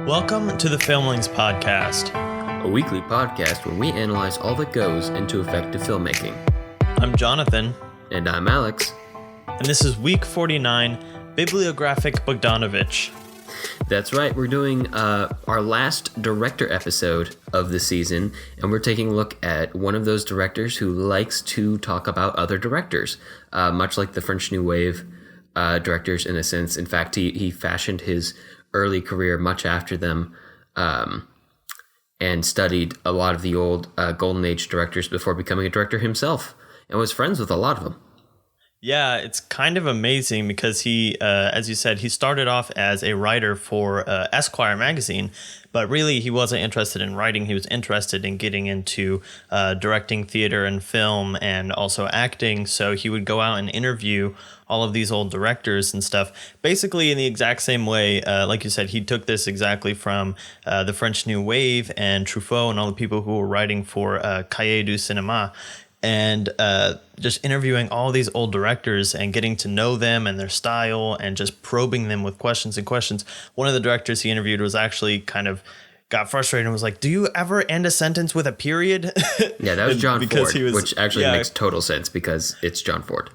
Welcome to the Filmlings Podcast, a weekly podcast where we analyze all that goes into effective filmmaking. I'm Jonathan. And I'm Alex. And this is week 49, Bibliographic Bogdanovich. That's right, we're doing our last director episode of the season, and we're taking a look at one of those directors who likes to talk about other directors, much like the French New Wave directors in a sense. In fact, he fashioned his early career much after them, and studied a lot of the old Golden Age directors before becoming a director himself, and was friends with a lot of them. Yeah, it's kind of amazing because he, as you said, he started off as a writer for Esquire magazine, but really he wasn't interested in writing. He was interested in getting into directing theater and film and also acting. So he would go out and interview all of these old directors and stuff, basically in the exact same way. Like you said, he took this exactly from the French New Wave and Truffaut and all the people who were writing for Cahiers du Cinéma. And just interviewing all these old directors and getting to know them and their style and just probing them with questions and questions. One of the directors he interviewed was actually kind of got frustrated and was like, "Do you ever end a sentence with a period?" Yeah, that was John Ford, which actually makes total sense because it's John Ford.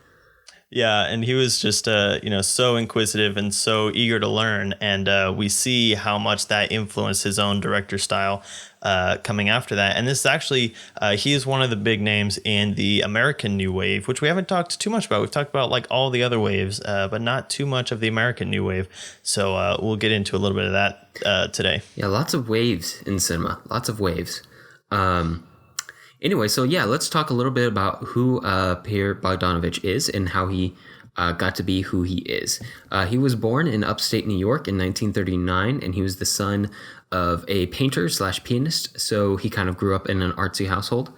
Yeah, and he was just, so inquisitive and so eager to learn. And we see how much that influenced his own director style coming after that. And this is actually, he is one of the big names in the American New Wave, which we haven't talked too much about. We've talked about like all the other waves, but not too much of the American New Wave. So we'll get into a little bit of that today. Yeah, lots of waves in cinema, lots of waves. Anyway, so yeah, let's talk a little bit about who Pierre Bogdanovich is and how he got to be who he is. He was born in upstate New York in 1939, and he was the son of a painter/pianist, so he kind of grew up in an artsy household.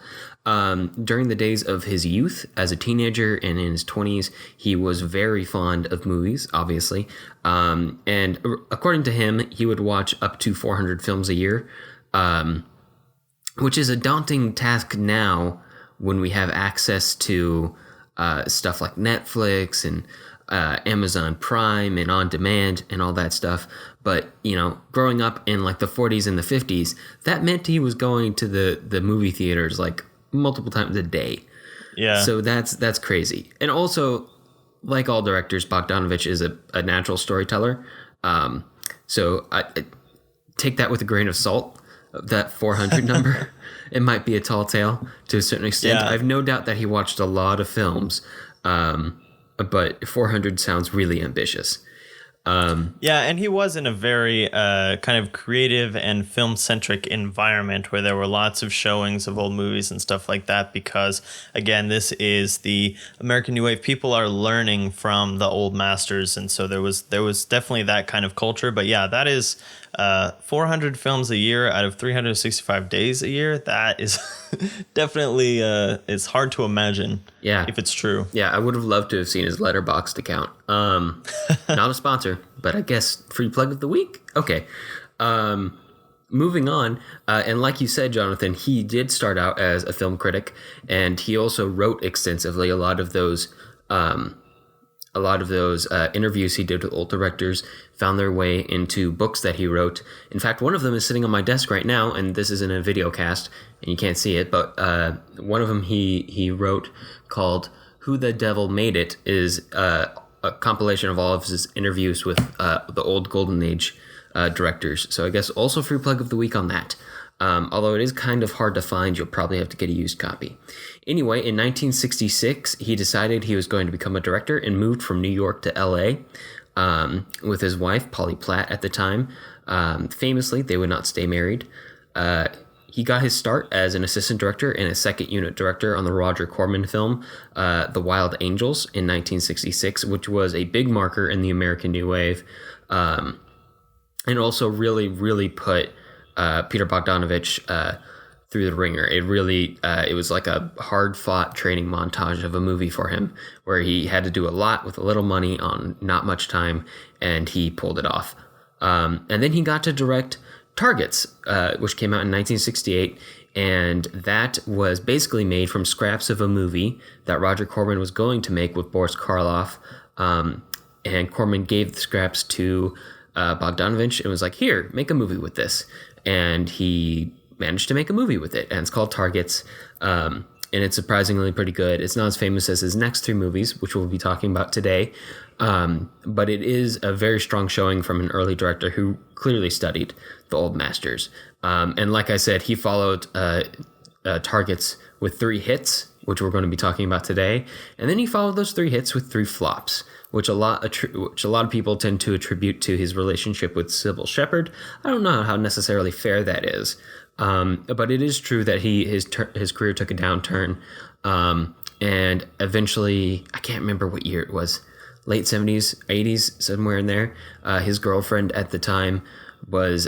During the days of his youth, as a teenager and in his 20s, he was very fond of movies, obviously. And according to him, he would watch up to 400 films a year, which is a daunting task now when we have access to stuff like Netflix and Amazon Prime and On Demand and all that stuff. But, growing up in like the 40s and the 50s, that meant he was going to the movie theaters like multiple times a day. Yeah. So that's crazy. And also, like all directors, Bogdanovich is a natural storyteller. So I take that with a grain of salt. That 400 number, it might be a tall tale to a certain extent. Yeah. I have no doubt that he watched a lot of films, but 400 sounds really ambitious. Yeah, and he was in a very kind of creative and film-centric environment where there were lots of showings of old movies and stuff like that because, again, this is the American New Wave. People are learning from the old masters, and so there was definitely that kind of culture. But yeah, that is 400 films a year out of 365 days a year. That is definitely it's hard to imagine. Yeah, if it's true. Yeah, I would have loved to have seen his Letterboxd account. Not a sponsor, but I guess free plug of the week. Okay. Moving on, and like you said, Jonathan, he did start out as a film critic, and he also wrote extensively. A lot of those interviews he did with old directors found their way into books that he wrote. In fact, one of them is sitting on my desk right now, and this isn't a video cast, and you can't see it, but one of them he wrote called Who the Devil Made It is a compilation of all of his interviews with the old Golden Age directors. So I guess also free plug of the week on that. Although it is kind of hard to find, you'll probably have to get a used copy. Anyway, in 1966, he decided he was going to become a director and moved from New York to L.A. With his wife, Polly Platt, at the time. Famously, they would not stay married. He got his start as an assistant director and a second unit director on the Roger Corman film, The Wild Angels, in 1966, which was a big marker in the American New Wave, and also really, really put Peter Bogdanovich through the ringer. It was like a hard-fought training montage of a movie for him, where he had to do a lot with a little money on not much time, and he pulled it off. And then he got to direct Targets, which came out in 1968, and that was basically made from scraps of a movie that Roger Corman was going to make with Boris Karloff, and Corman gave the scraps to Bogdanovich and was like, here, make a movie with this. And he managed to make a movie with it, and it's called Targets. And it's surprisingly pretty good. It's not as famous as his next three movies, which we'll be talking about today. But it is a very strong showing from an early director who clearly studied the old masters. And like I said, he followed Targets with 3 hits, which we're going to be talking about today. And then he followed those 3 hits with 3 flops, which a lot of people tend to attribute to his relationship with Sybil Shepherd. I don't know how necessarily fair that is. But it is true that his career took a downturn, and eventually, I can't remember what year it was, late 70s, 80s, somewhere in there. His girlfriend at the time was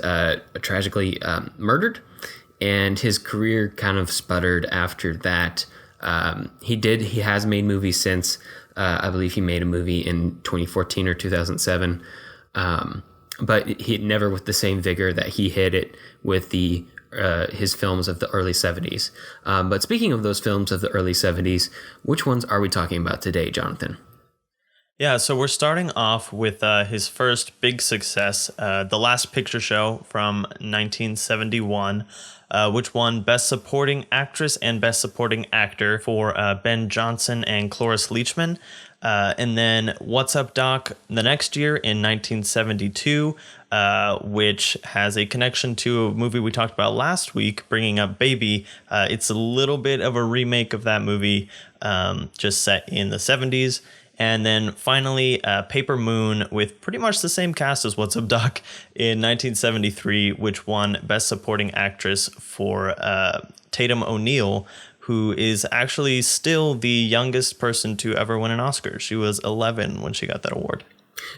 tragically murdered, and his career kind of sputtered after that. He has made movies since. I believe he made a movie in 2014 or 2007, but he never with the same vigor that he hit it with his films of the early 70s. But speaking of those films of the early 70s, which ones are we talking about today, Jonathan? Yeah, so we're starting off with his first big success, The Last Picture Show from 1971, which won Best Supporting Actress and Best Supporting Actor for Ben Johnson and Cloris Leachman. And then What's Up, Doc? The next year in 1972, which has a connection to a movie we talked about last week, Bringing Up Baby. It's a little bit of a remake of that movie, just set in the 70s. And then finally, Paper Moon with pretty much the same cast as What's Up, Doc? In 1973, which won Best Supporting Actress for Tatum O'Neal, who is actually still the youngest person to ever win an Oscar. She was 11 when she got that award.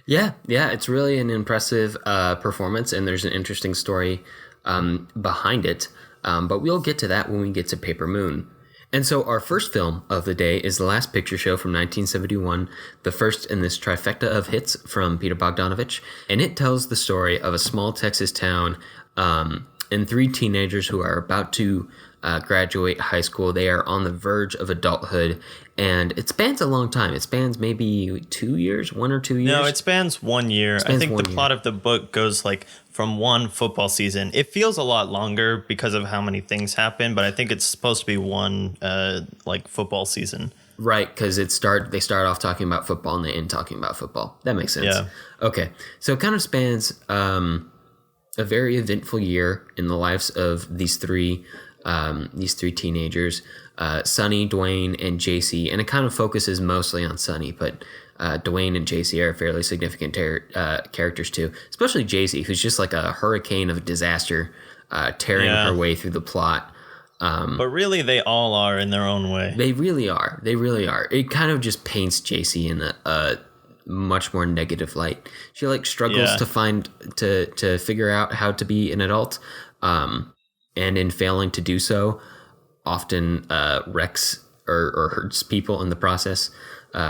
Yeah, it's really an impressive performance, and there's an interesting story behind it. But we'll get to that when we get to Paper Moon. And so our first film of the day is The Last Picture Show from 1971, the first in this trifecta of hits from Peter Bogdanovich. And it tells the story of a small Texas town and 3 teenagers who are about to graduate high school. They are on the verge of adulthood, and it spans a long time. It spans maybe 2 years, 1 or 2 years. No, it spans 1 year. I think the plot of the book goes like from one football season. It feels a lot longer because of how many things happen, but I think it's supposed to be one like football season. Right, because they start off talking about football and they end talking about football. That makes sense. Yeah. Okay, so it kind of spans a very eventful year in the lives of these three teenagers, Sonny, Dwayne, and JC, and it kind of focuses mostly on Sonny, but Dwayne and JC are fairly significant characters too, especially JC, who's just like a hurricane of disaster, tearing her way through the plot. But really, they all are in their own way. They really are. It kind of just paints JC in a much more negative light. She struggles to figure out how to be an adult, and in failing to do so, often wrecks or hurts people in the process,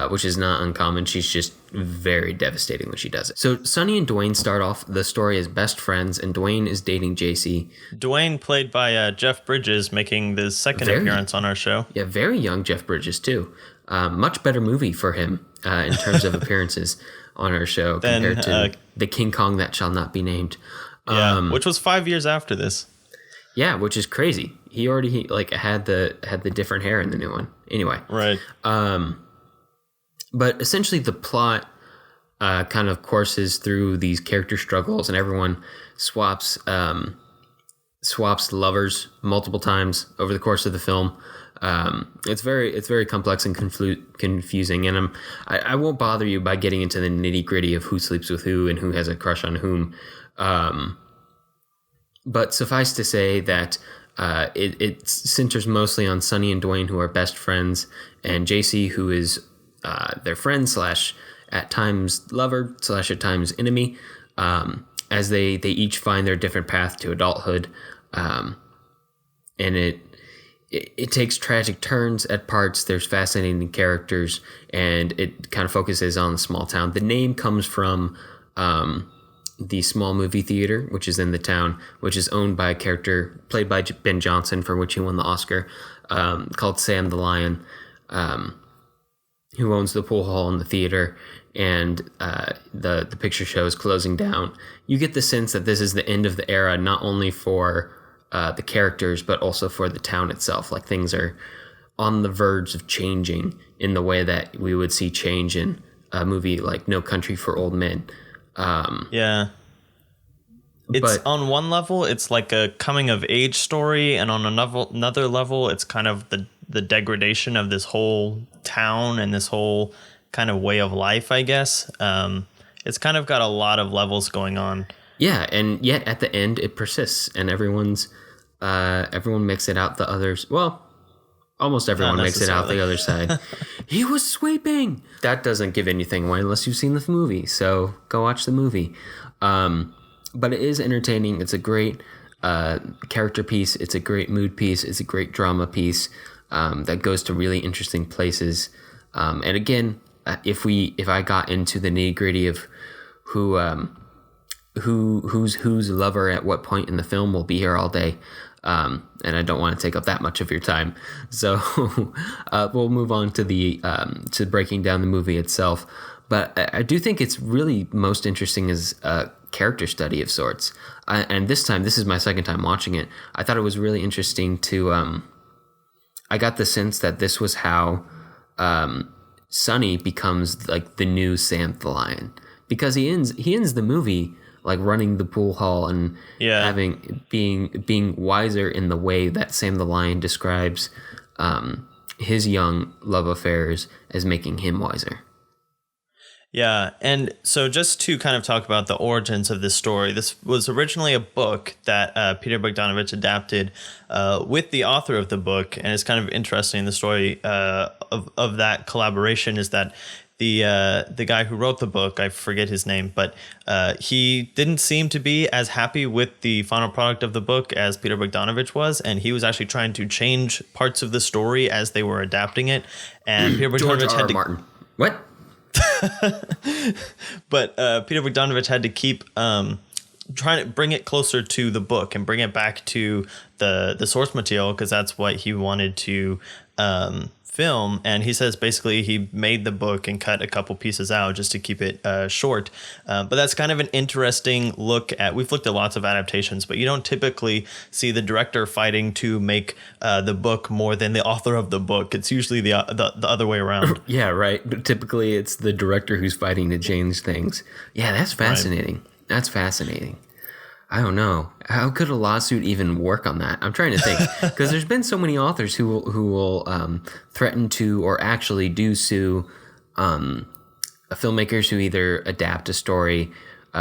which is not uncommon. She's just very devastating when she does it. So Sonny and Dwayne start off the story as best friends, and Dwayne is dating JC. Dwayne, played by Jeff Bridges, making the second appearance on our show. Yeah, very young Jeff Bridges, too. Much better movie for him in terms of appearances on our show compared to The King Kong That Shall Not Be Named. Which was 5 years after this. Yeah, which is crazy. He already had the different hair in the new one. Anyway, right. But essentially, the plot kind of courses through these character struggles, and everyone swaps lovers multiple times over the course of the film. It's very complex and confusing, and I won't bother you by getting into the nitty gritty of who sleeps with who and who has a crush on whom. But suffice to say that it centers mostly on Sonny and Dwayne, who are best friends, and JC, who is their friend / at times lover / at times enemy, as they each find their different path to adulthood, and it takes tragic turns at parts. There's fascinating characters, and it kind of focuses on the small town. The name comes from the small movie theater, which is in the town, which is owned by a character played by Ben Johnson, for which he won the Oscar, called Sam the Lion. who owns the pool hall and the theater, and the picture show is closing down. You get the sense that this is the end of the era, not only for the characters, but also for the town itself. Like, things are on the verge of changing in the way that we would see change in a movie like No Country for Old Men. Yeah. It's on one level, it's like a coming of age story, and on another level, it's kind of the degradation of this whole town and this whole kind of way of life, I guess. It's kind of got a lot of levels going on. Yeah, and yet at the end it persists, and everyone makes it out the others. Well, almost everyone makes it out the other side. He was sweeping. That doesn't give anything away unless you've seen the movie. So go watch the movie. But it is entertaining. It's a great character piece. It's a great mood piece. It's a great drama piece that goes to really interesting places. And again, if I got into the nitty gritty of who's lover at what point in the film, we'll be here all day. And I don't want to take up that much of your time, so we'll move on to to breaking down the movie itself. But I do think it's really most interesting as a character study of sorts. And this is my second time watching it. I thought it was really interesting to. I got the sense that this was how Sonny becomes like the new Sam the Lion, because he ends the movie like running the pool hall and being wiser in the way that Sam the Lion describes his young love affairs as making him wiser. Yeah, and so just to kind of talk about the origins of this story, this was originally a book that Peter Bogdanovich adapted with the author of the book, and it's kind of interesting. The story of that collaboration is that the guy who wrote the book, I forget his name, but he didn't seem to be as happy with the final product of the book as Peter Bogdanovich was, and he was actually trying to change parts of the story as they were adapting it. And Peter Bogdanovich had to Martin. What? But Peter Bogdanovich had to keep trying to bring it closer to the book and bring it back to the source material, because that's what he wanted to film. And he says basically he made the book and cut a couple pieces out just to keep it short. But that's kind of an interesting look at. We've looked at lots of adaptations, but you don't typically see the director fighting to make the book more than the author of the book. It's usually the other way around. Yeah, right. Typically it's the director who's fighting to change things. Yeah, that's fascinating. Right. That's fascinating. I don't know. How could a lawsuit even work on that? I'm trying to think, because there's been so many authors who will threaten to or actually do sue filmmakers who either adapt a story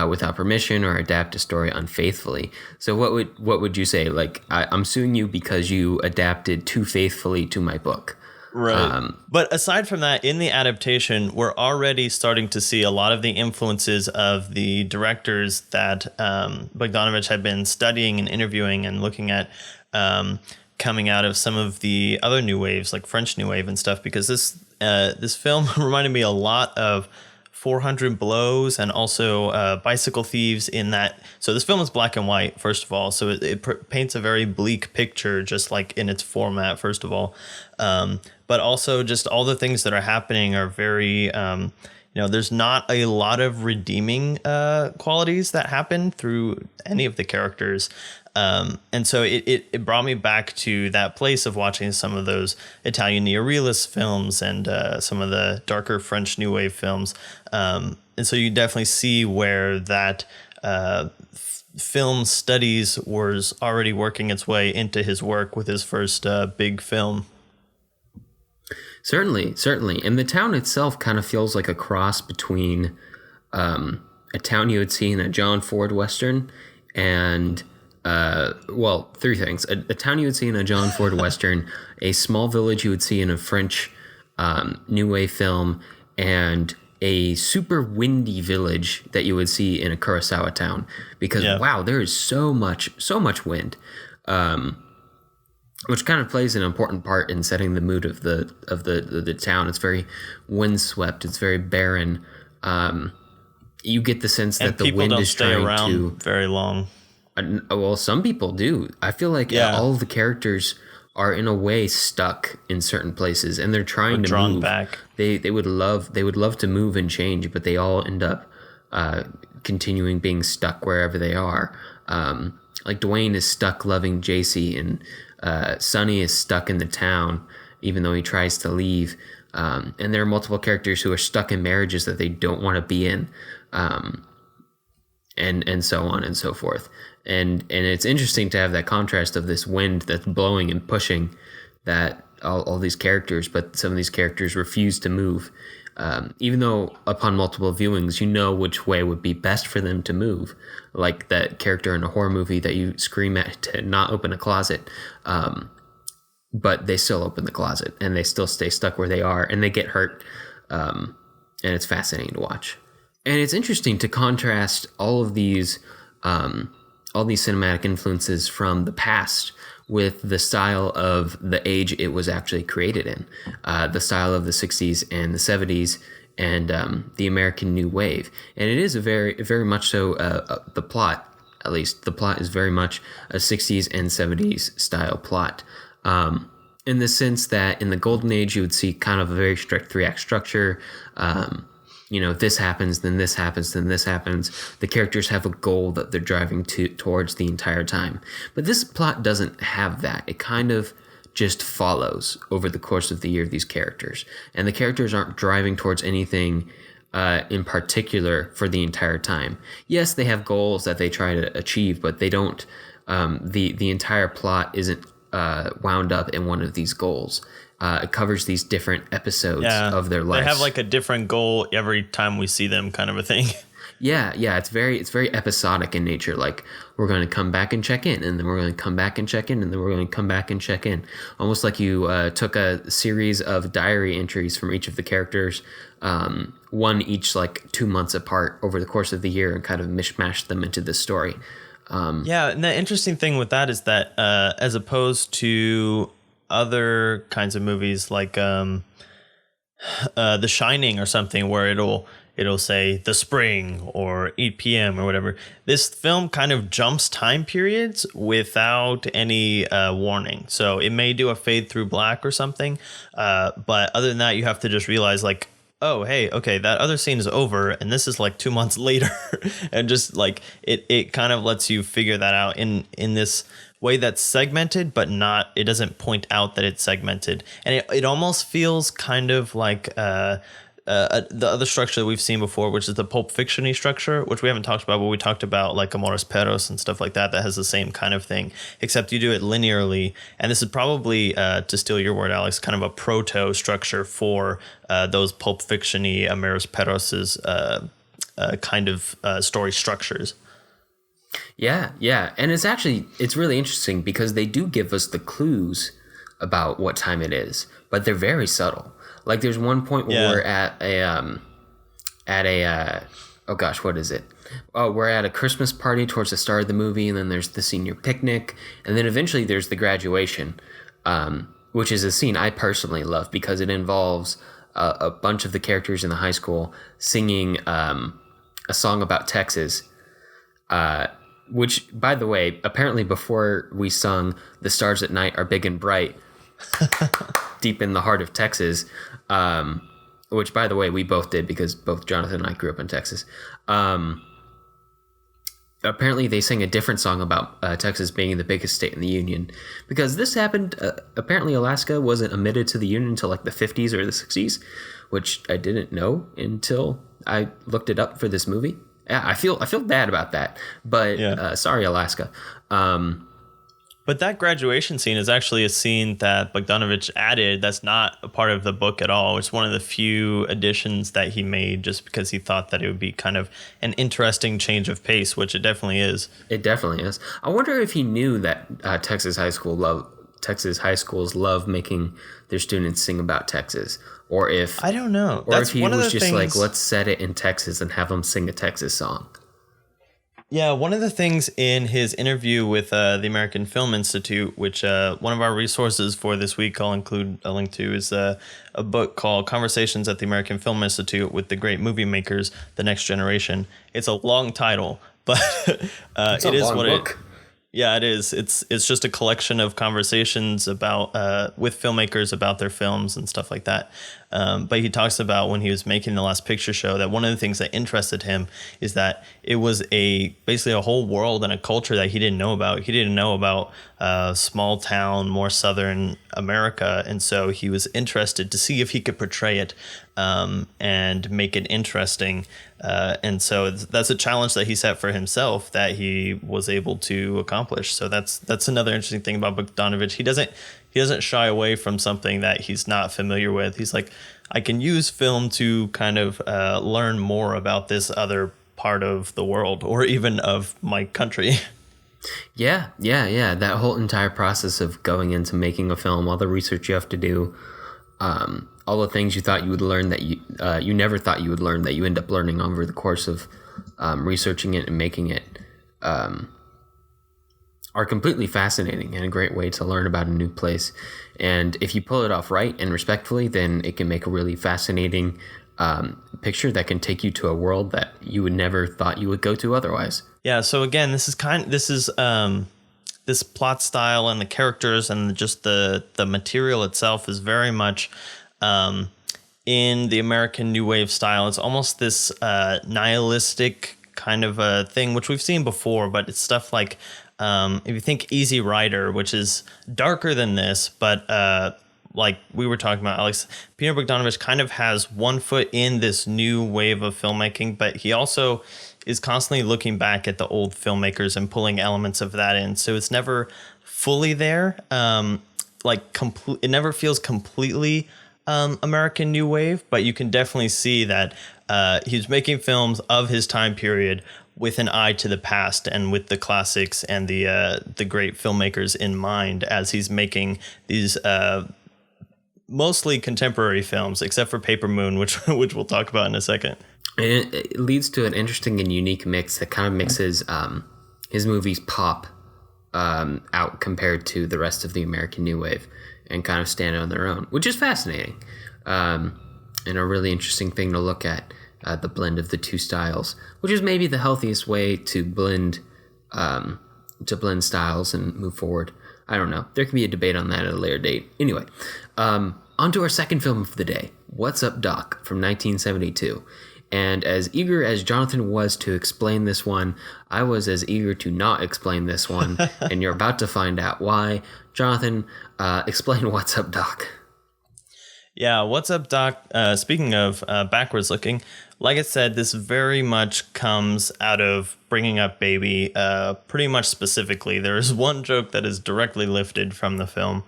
without permission or adapt a story unfaithfully. So what would you say? Like, I'm suing you because you adapted too faithfully to my book. Right. But aside from that, in the adaptation, we're already starting to see a lot of the influences of the directors that Bogdanovich had been studying and interviewing and looking at coming out of some of the other new waves, like French New Wave and stuff, because this film reminded me a lot of 400 Blows and also Bicycle Thieves in that. So this film is black and white, first of all. So it paints a very bleak picture, just like in its format, first of all. But also just all the things that are happening are very, there's not a lot of redeeming qualities that happen through any of the characters. And so it brought me back to that place of watching some of those Italian neorealist films and some of the darker French New Wave films. And so you definitely see where that film studies was already working its way into his work with his first big film. Certainly. And the town itself kind of feels like a cross between a town you would see in a John Ford Western and... three things. A town you would see in a John Ford Western, a small village you would see in a French New Wave film, and a super windy village that you would see in a Kurosawa town. Because, wow, there is so much wind, which kind of plays an important part in setting the mood of the town. It's very windswept. It's very barren. You get the sense that the wind is trying to... people don't stay around very long. Well, some people do. I feel like all of the characters are in a way stuck in certain places, and they're trying to drawn move back. They would love to move and change, but they all end up continuing being stuck wherever they are. Like Dwayne is stuck loving JC, and Sonny is stuck in the town even though he tries to leave. And there are multiple characters who are stuck in marriages that they don't want to be in, and so on and so forth. And it's interesting to have that contrast of this wind that's blowing and pushing that all these characters, but some of these characters refuse to move. Even though upon multiple viewings, you know which way would be best for them to move. Like that character in a horror movie that you scream at to not open a closet. But they still open the closet and they still stay stuck where they are and they get hurt. And it's fascinating to watch. And it's interesting to contrast all these cinematic influences from the past with the style of the age it was actually created in, the style of the 60s and the 70s and the American New Wave. And it is a very, very much so, the plot is very much a 60s and 70s style plot. In the sense that in the Golden Age, you would see kind of a very strict 3-act structure. This happens, then this happens, then this happens. The characters have a goal that they're driving towards the entire time. But this plot doesn't have that. It kind of just follows over the course of the year, these characters. And the characters aren't driving towards anything in particular for the entire time. Yes, they have goals that they try to achieve, but they don't, the entire plot isn't wound up in one of these goals. It covers these different episodes of their life. They have like a different goal every time we see them, kind of a thing. Yeah, it's very episodic in nature. Like, we're going to come back and check in, and then we're going to come back and check in, and then we're going to come back and check in. Almost like you took a series of diary entries from each of the characters, one each like 2 months apart over the course of the year, and kind of mishmashed them into this story. And the interesting thing with that is that as opposed to other kinds of movies like The Shining or something, where it'll say the spring or 8 p.m. or whatever, this film kind of jumps time periods without any warning. So it may do a fade through black or something, but other than that, you have to just realize like, oh, hey, okay, that other scene is over and this is like 2 months later. And just like it kind of lets you figure that out in this way that's segmented, but it doesn't point out that it's segmented. And it almost feels kind of like the other structure that we've seen before, which is the Pulp Fiction-y structure, which we haven't talked about, but we talked about like Amores Perros and stuff like that has the same kind of thing, except you do it linearly. And this is probably, to steal your word, Alex, kind of a proto structure for those Pulp Fiction-y Amores Perros' kind of story structures. Yeah. And it's really interesting because they do give us the clues about what time it is, but they're very subtle. Like there's one point where we're at what is it? Oh, we're at a Christmas party towards the start of the movie, and then there's the senior picnic, and then eventually there's the graduation, which is a scene I personally love because it involves a bunch of the characters in the high school singing a song about Texas, which, by the way, apparently before we sung "The Stars at Night Are Big and Bright," deep in the heart of Texas, which, by the way, we both did because both Jonathan and I grew up in Texas. Apparently they sang a different song about Texas being the biggest state in the Union because this happened. Apparently Alaska wasn't admitted to the Union until like the 50s or the 60s, which I didn't know until I looked it up for this movie. Yeah, I feel bad about that, but sorry, Alaska. But that graduation scene is actually a scene that Bogdanovich added that's not a part of the book at all. It's one of the few additions that he made just because he thought that it would be kind of an interesting change of pace, which it definitely is. It definitely is. I wonder if he knew that Texas high schools love making their students sing about Texas, or if I don't know, or if he was just like, let's set it in Texas and have them sing a Texas song. Yeah, one of the things in his interview with the American Film Institute, which one of our resources for this week I'll include a link to, is a book called Conversations at the American Film Institute with the Great Movie Makers, The Next Generation. It's a long title, but it is what book. Yeah, it is. It's just a collection of conversations about with filmmakers about their films and stuff like that. But he talks about when he was making The Last Picture Show that one of the things that interested him is that it was basically a whole world and a culture that he didn't know about. He didn't know about small town, more southern America, and so he was interested to see if he could portray it and make it interesting. And so that's a challenge that he set for himself that he was able to accomplish. So that's another interesting thing about Bogdanovich. He doesn't shy away from something that he's not familiar with. He's like, I can use film to kind of learn more about this other part of the world or even of my country. Yeah. That whole entire process of going into making a film, all the research you have to do, all the things you thought you would learn that you never thought you would learn that you end up learning over the course of researching it and making it are completely fascinating and a great way to learn about a new place. And if you pull it off right and respectfully, then it can make a really fascinating picture that can take you to a world that you would never thought you would go to otherwise. Yeah. So again, this plot style and the characters and just the material itself is very much in the American New Wave style. It's almost this nihilistic kind of a thing, which we've seen before, but it's stuff like if you think Easy Rider, which is darker than this, but like we were talking about, Alex, Peter Bogdanovich kind of has one foot in this new wave of filmmaking, but he also is constantly looking back at the old filmmakers and pulling elements of that in. So it's never fully there. It never feels completely American New Wave, but you can definitely see that he's making films of his time period with an eye to the past and with the classics and the great filmmakers in mind as he's making these mostly contemporary films, except for Paper Moon, which we'll talk about in a second. And it leads to an interesting and unique mix that kind of mixes his movies pop out compared to the rest of the American New Wave and kind of stand on their own, which is fascinating and a really interesting thing to look at, the blend of the two styles, which is maybe the healthiest way to blend styles and move forward. I don't know. There can be a debate on that at a later date. Anyway, on to our second film of the day, What's Up, Doc, from 1972. And as eager as Jonathan was to explain this one, I was as eager to not explain this one, and you're about to find out why. Jonathan, explain What's Up, Doc. Yeah, What's Up, Doc? Speaking of backwards looking, like I said, this very much comes out of Bringing Up Baby, pretty much specifically. There is one joke that is directly lifted from the film,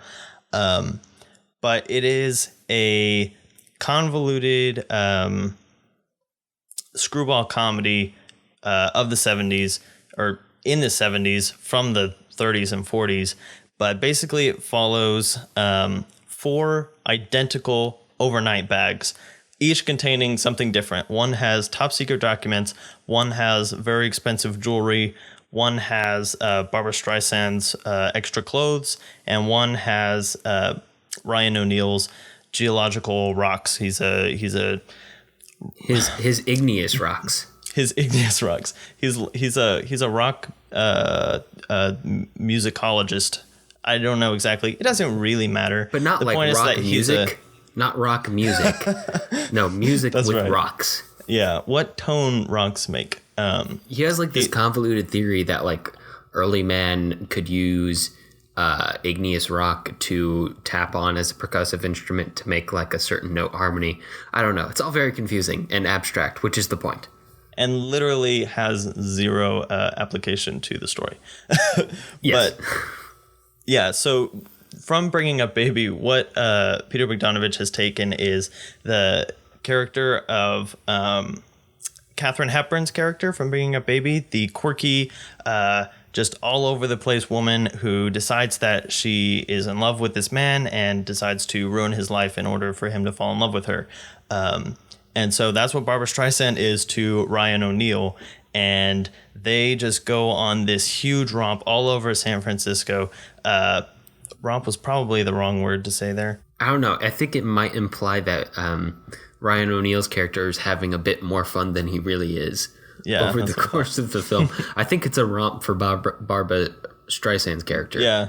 but it is a convoluted screwball comedy of the 70s, or in the 70s, from the 30s and 40s. But basically it follows 4 identical overnight bags, each containing something different. One has top secret documents, one has very expensive jewelry, one has Barbra Streisand's extra clothes, and one has Ryan O'Neal's geological rocks. His igneous rocks. His igneous rocks. He's a rock musicologist. I don't know exactly. It doesn't really matter. But not the like point rock is that music. Not rock music. No, music with right. rocks. Yeah, what tone rocks make. He has like this convoluted theory that like early man could use igneous rock to tap on as a percussive instrument to make like a certain note harmony. I don't know. It's all very confusing and abstract, which is the point. And literally has zero application to the story. Yes. But yeah, so from Bringing Up Baby, what Peter Bogdanovich has taken is the character of Katharine Hepburn's character from Bringing Up Baby, the quirky, just all over the place woman who decides that she is in love with this man and decides to ruin his life in order for him to fall in love with her. And so that's what Barbra Streisand is to Ryan O'Neal. And they just go on this huge romp all over San Francisco. Romp was probably the wrong word to say there. I don't know. I think it might imply that Ryan O'Neal's character is having a bit more fun than he really is over the course of the film. I think it's a romp for Barbra Streisand's character. Yeah.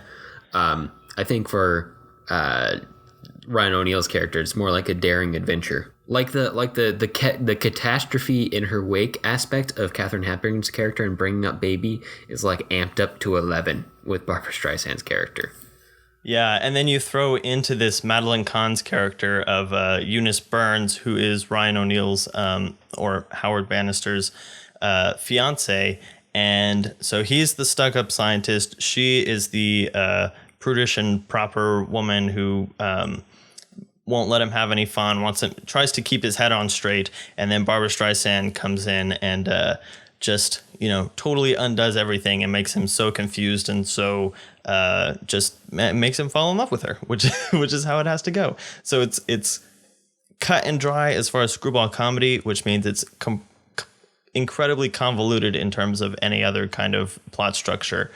I think for Ryan O'Neal's character, it's more like a daring adventure. Like the catastrophe in her wake aspect of Katharine Hepburn's character and bringing up baby is like amped up to 11 with Barbara Streisand's character. Yeah, and then you throw into this Madeline Kahn's character of Eunice Burns, who is Ryan O'Neal's or Howard Bannister's fiance, and so he's the stuck-up scientist. She is the prudish and proper woman who won't let him have any fun, tries to keep his head on straight, and then Barbara Streisand comes in and just, totally undoes everything and makes him so confused and so makes him fall in love with her, which is how it has to go. So it's cut and dry as far as screwball comedy, which means it's incredibly convoluted in terms of any other kind of plot structure.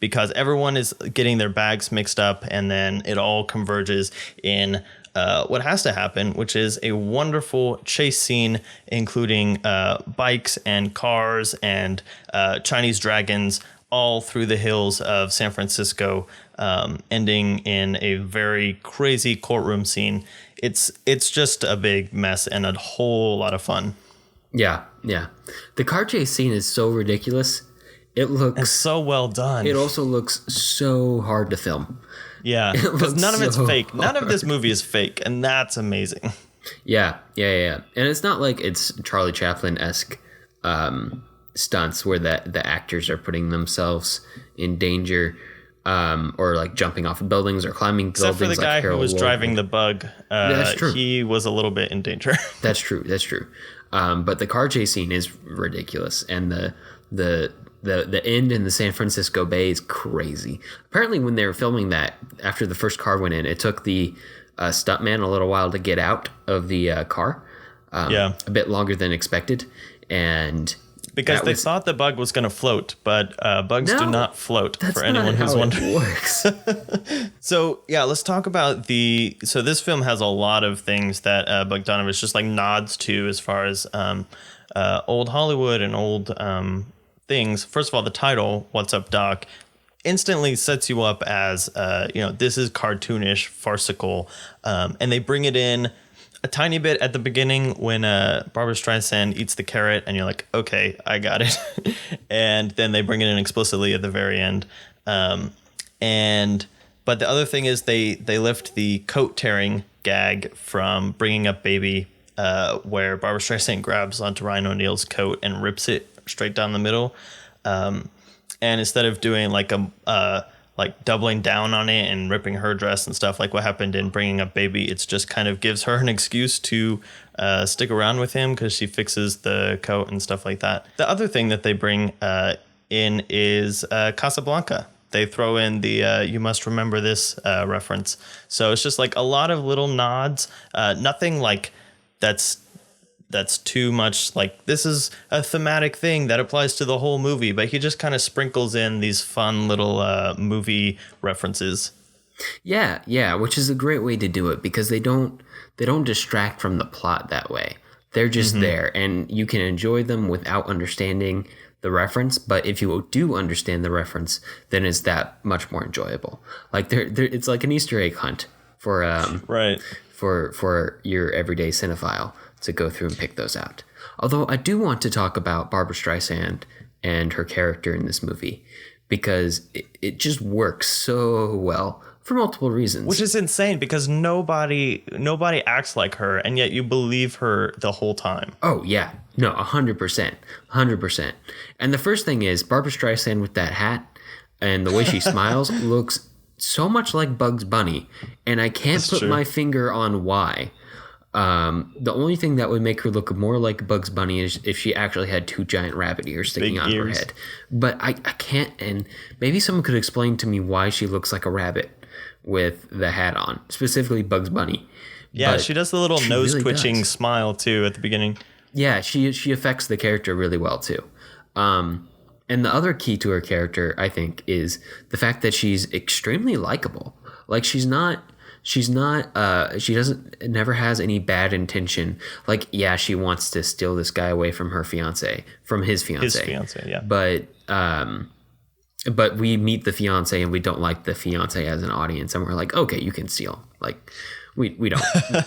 Because everyone is getting their bags mixed up, and then it all converges in what has to happen, which is a wonderful chase scene, including bikes and cars and Chinese dragons all through the hills of San Francisco, ending in a very crazy courtroom scene. It's just a big mess and a whole lot of fun. Yeah. The car chase scene is so ridiculous. It looks so well done. It also looks so hard to film. Yeah, because none of it's fake. None of this movie is fake, and that's amazing. Yeah. And it's not like it's Charlie Chaplin-esque stunts where the actors are putting themselves in danger or like jumping off of buildings or climbing buildings. Except for the guy who was driving the bug. That's true. He was a little bit in danger. That's true. But the car chase scene is ridiculous, and the end in the San Francisco Bay is crazy. Apparently, when they were filming that, after the first car went in, it took the stuntman a little while to get out of the car. A bit longer than expected, and because they thought the bug was going to float, but bugs do not float. For anyone who's wondering, works. So let's talk about So this film has a lot of things that Bogdanovich just like nods to as far as old Hollywood and old things. First of all, the title, What's Up, Doc, instantly sets you up as, this is cartoonish, farcical. And they bring it in a tiny bit at the beginning when Barbara Streisand eats the carrot and you're like, okay, I got it. And then they bring it in explicitly at the very end. But the other thing is they lift the coat tearing gag from Bringing Up Baby, where Barbara Streisand grabs onto Ryan O'Neal's coat and rips it straight down the middle, and instead of doing like doubling down on it and ripping her dress and stuff like what happened in Bringing Up Baby, it's just kind of gives her an excuse to stick around with him because she fixes the coat and stuff like that. The other thing that they bring in is Casablanca. They throw in the You Must Remember This reference. So it's just like a lot of little nods, nothing like that's too much like this is a thematic thing that applies to the whole movie, but he just kind of sprinkles in these fun little movie references. Yeah, which is a great way to do it because they don't distract from the plot that way. They're just there, and you can enjoy them without understanding the reference. But if you do understand the reference, then it's that much more enjoyable. Like it's like an Easter egg hunt for right for your everyday cinephile to go through and pick those out. Although I do want to talk about Barbara Streisand and her character in this movie because it just works so well for multiple reasons. Which is insane because nobody acts like her, and yet you believe her the whole time. Oh, yeah. No, 100%. 100%. And the first thing is Barbara Streisand with that hat and the way she smiles looks so much like Bugs Bunny, and I can't put my finger on why. The only thing that would make her look more like Bugs Bunny is if she actually had two giant rabbit ears sticking out of her head. But I can't, and maybe someone could explain to me why she looks like a rabbit with the hat on, specifically Bugs Bunny. Yeah, but she does the little nose really twitching smile too at the beginning. Yeah, she affects the character really well too. And the other key to her character, I think, is the fact that she's extremely likable. Like she never has any bad intention. Like, yeah, she wants to steal this guy away from his fiance. His fiance, yeah. But But we meet the fiance and we don't like the fiance as an audience, and we're like, okay, you can steal. Like, we don't,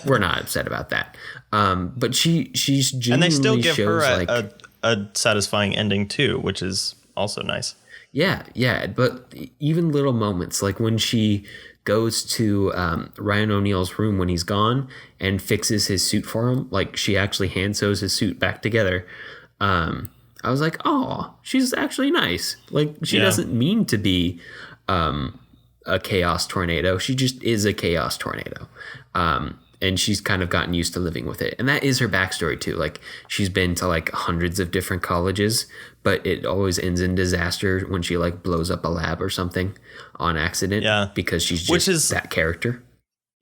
we're not upset about that. But she's genuinely And they still give her shows a satisfying ending too, which is also nice. Yeah. But even little moments, like when she goes to Ryan O'Neal's room when he's gone and fixes his suit for him, like she actually hand sews his suit back together. I was like, oh, she's actually nice. Like, she doesn't mean to be a chaos tornado. She just is a chaos tornado. And she's kind of gotten used to living with it. And that is her backstory, too. Like, she's been to, like, hundreds of different colleges, but it always ends in disaster when she, like, blows up a lab or something on accident. Yeah. Because she's just that character.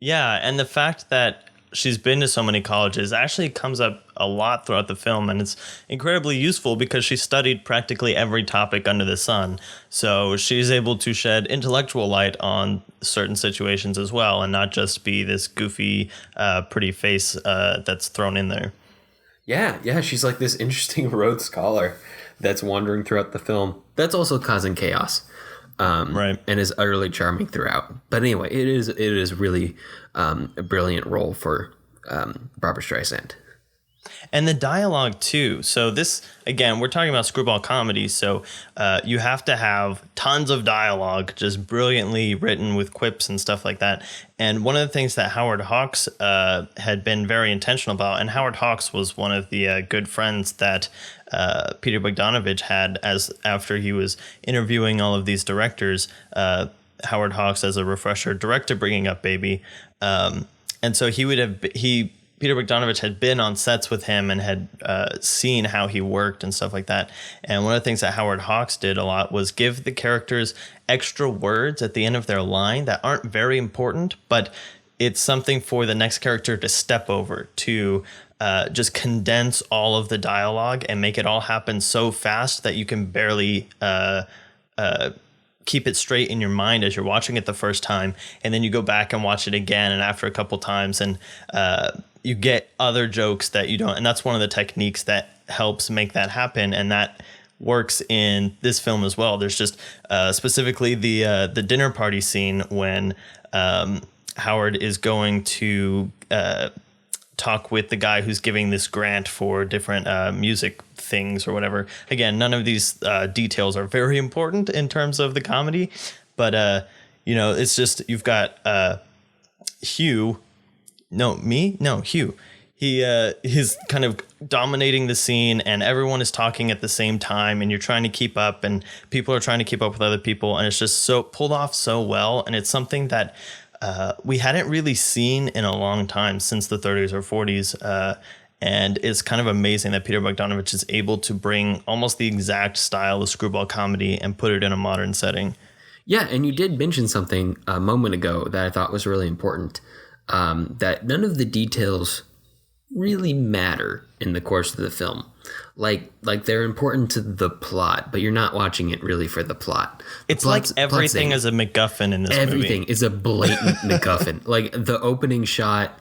Yeah, and the fact that she's been to so many colleges actually comes up a lot throughout the film, and it's incredibly useful because she studied practically every topic under the sun. So she's able to shed intellectual light on certain situations as well, and not just be this goofy, pretty face that's thrown in there. Yeah, she's like this interesting Rhodes Scholar that's wandering throughout the film. That's also causing chaos. Right. And is utterly charming throughout. But anyway, it is really a brilliant role for Barbra Streisand. And the dialogue, too. So this, again, we're talking about screwball comedy. So you have to have tons of dialogue, just brilliantly written with quips and stuff like that. And one of the things that Howard Hawks had been very intentional about, and Howard Hawks was one of the good friends that Peter Bogdanovich had after he was interviewing all of these directors. Howard Hawks, as a refresher, directed Bringing Up Baby. And so Peter Bogdanovich had been on sets with him and had seen how he worked and stuff like that. And one of the things that Howard Hawks did a lot was give the characters extra words at the end of their line that aren't very important, but it's something for the next character to step over, to just condense all of the dialogue and make it all happen so fast that you can barely keep it straight in your mind as you're watching it the first time. And then you go back and watch it again, and after a couple times, and you get other jokes that you don't. And that's one of the techniques that helps make that happen. And that works in this film as well. There's just specifically the dinner party scene when Howard is going to talk with the guy who's giving this grant for different music things or whatever. Again, none of these details are very important in terms of the comedy, but it's just, you've got Hugh. He's kind of dominating the scene, and everyone is talking at the same time, and you're trying to keep up, and people are trying to keep up with other people, and it's just so pulled off so well. And it's something that we hadn't really seen in a long time, since the 30s or 40s. And it's kind of amazing that Peter Bogdanovich is able to bring almost the exact style of screwball comedy and put it in a modern setting. Yeah, and you did mention something a moment ago that I thought was really important. That none of the details really matter in the course of the film. Like they're important to the plot, but you're not watching it really for the plot. It's like everything is a MacGuffin in this movie. Everything is a blatant MacGuffin. Like the opening shot,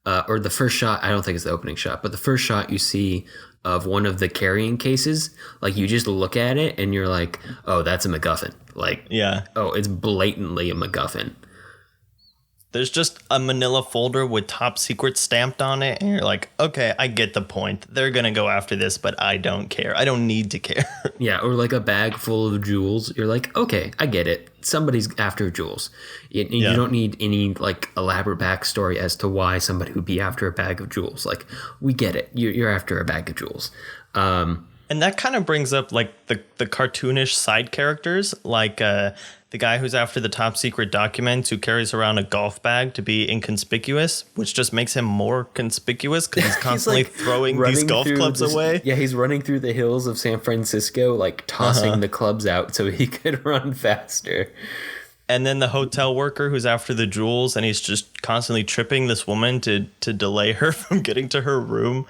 or the first shot, I don't think it's the opening shot, but the first shot you see of one of the carrying cases, like you just look at it and you're like, oh, that's a MacGuffin. Like, yeah. Oh, it's blatantly a MacGuffin. There's just a manila folder with top secret stamped on it. And you're like, okay, I get the point. They're going to go after this, but I don't care. I don't need to care. Yeah, or like a bag full of jewels. You're like, okay, I get it. Somebody's after jewels. You don't need any like elaborate backstory as to why somebody would be after a bag of jewels. Like, we get it. You're after a bag of jewels. And that kind of brings up like the cartoonish side characters, like the guy who's after the top secret documents, who carries around a golf bag to be inconspicuous, which just makes him more conspicuous because he's constantly throwing these golf clubs away. Yeah, he's running through the hills of San Francisco, like tossing the clubs out so he could run faster. And then the hotel worker who's after the jewels, and he's just constantly tripping this woman to delay her from getting to her room.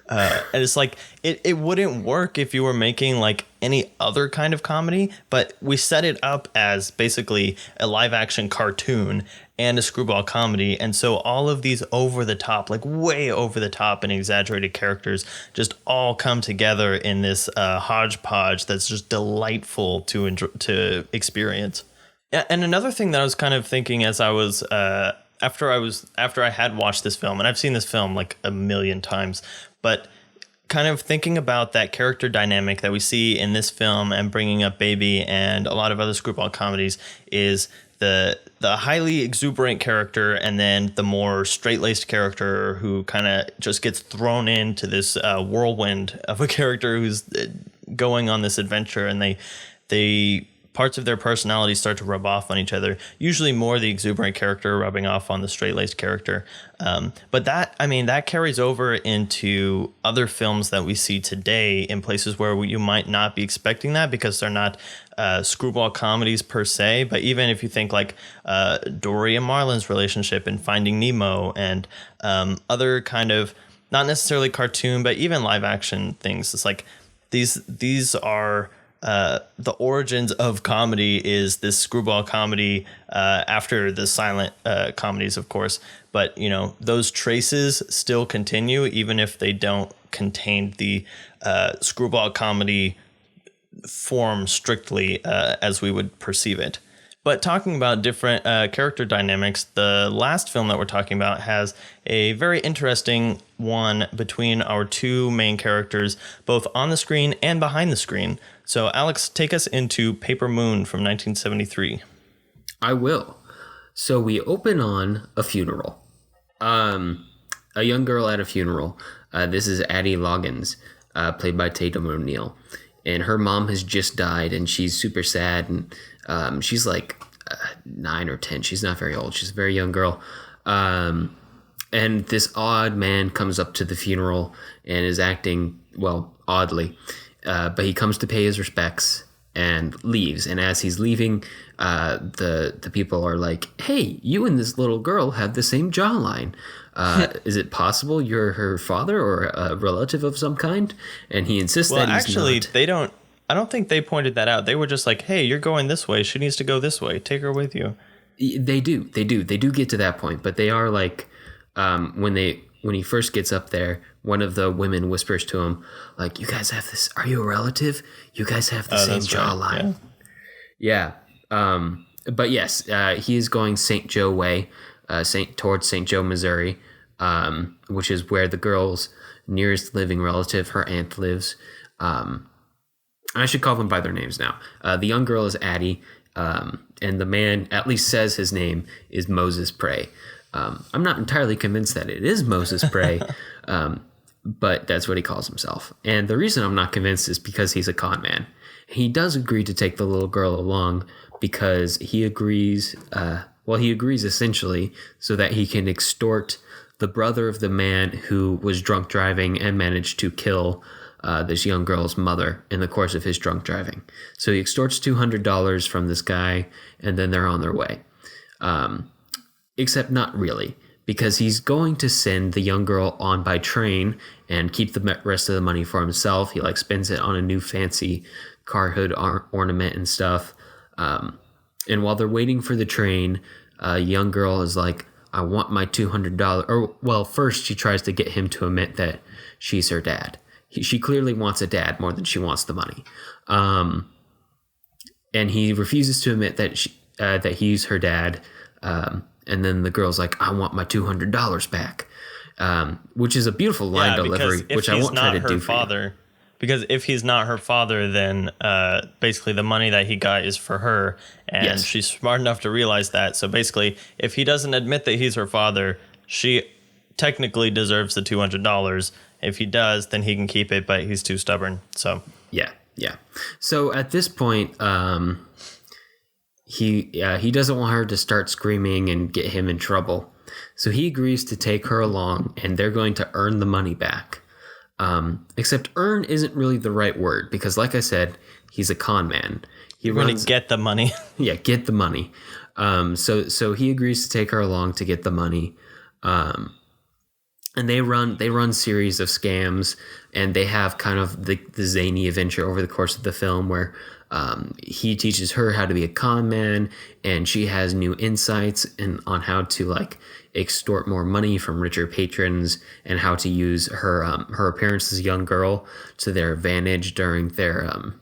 And it's like, it wouldn't work if you were making like any other kind of comedy, but we set it up as basically a live action cartoon, and a screwball comedy. And so all of these over the top, like way over the top and exaggerated characters just all come together in this hodgepodge that's just delightful to enjoy, to experience. Yeah, and another thing that I was kind of thinking as I was after I had watched this film, and I've seen this film like a million times, but kind of thinking about that character dynamic that we see in this film and bringing up Baby and a lot of other screwball comedies is the highly exuberant character and then the more straight-laced character who kind of just gets thrown into this whirlwind of a character who's going on this adventure, and they parts of their personality start to rub off on each other, usually more the exuberant character rubbing off on the straight-laced character. But that carries over into other films that we see today in places where you might not be expecting that because they're not screwball comedies per se. But even if you think like Dory and Marlin's relationship in Finding Nemo and other kind of, not necessarily cartoon, but even live action things, it's like these are... the origins of comedy is this screwball comedy after the silent comedies, of course. But, you know, those traces still continue, even if they don't contain the screwball comedy form strictly as we would perceive it. But talking about different character dynamics, the last film that we're talking about has a very interesting one between our two main characters, both on the screen and behind the screen. So, Alex, take us into Paper Moon from 1973. I will. So we open on a funeral. A young girl at a funeral. This is Addie Loggins, played by Tatum O'Neal. And her mom has just died, and she's super sad. And she's like 9 or 10. She's not very old. She's a very young girl. And this odd man comes up to the funeral and is acting, well, oddly. But he comes to pay his respects and leaves. And as he's leaving, the people are like, "Hey, you and this little girl have the same jawline. Is it possible you're her father or a relative of some kind?" And he insists that he's not. They don't. I don't think they pointed that out. They were just like, "Hey, you're going this way. She needs to go this way. Take her with you." They do get to that point, but they are like, when he first gets up there, one of the women whispers to him, like, "You guys have this. Are you a relative? You guys have the same jawline." Right. Yeah. But yes, he is going St. Joe way, towards St. Joe, Missouri, which is where the girl's nearest living relative, her aunt, lives. I should call them by their names now. The young girl is Addie, and the man at least says his name is Moses Prey. I'm not entirely convinced that it is Moses Prey, but that's what he calls himself. And the reason I'm not convinced is because he's a con man. He does agree to take the little girl along because he agrees, he agrees essentially so that he can extort the brother of the man who was drunk driving and managed to kill this young girl's mother in the course of his drunk driving. So he extorts $200 from this guy, and then they're on their way. Except not really, because he's going to send the young girl on by train and keep the rest of the money for himself. He spends it on a new fancy car hood ornament and stuff. And while they're waiting for the train, young girl is like, "I want my $200." Or, well, first she tries to get him to admit that she's her dad. She clearly wants a dad more than she wants the money. And he refuses to admit that he's her dad. And then the girl's like, "I want my $200 back," which is a beautiful line delivery, which I won't try to do for you. Because if he's not her father, then basically the money that he got is for her, and she's smart enough to realize that. So basically, if he doesn't admit that he's her father, she technically deserves the $200. If he does, then he can keep it, but he's too stubborn. So yeah. So at this point, he doesn't want her to start screaming and get him in trouble. So he agrees to take her along, and they're going to earn the money back. Except earn isn't really the right word because, like I said, he's a con man. You're going to get the money. Yeah, get the money. So he agrees to take her along to get the money. and they run series of scams, and they have kind of the zany adventure over the course of the film where he teaches her how to be a con man, and she has new insights on how to like extort more money from richer patrons, and how to use her appearance as a young girl to their advantage during their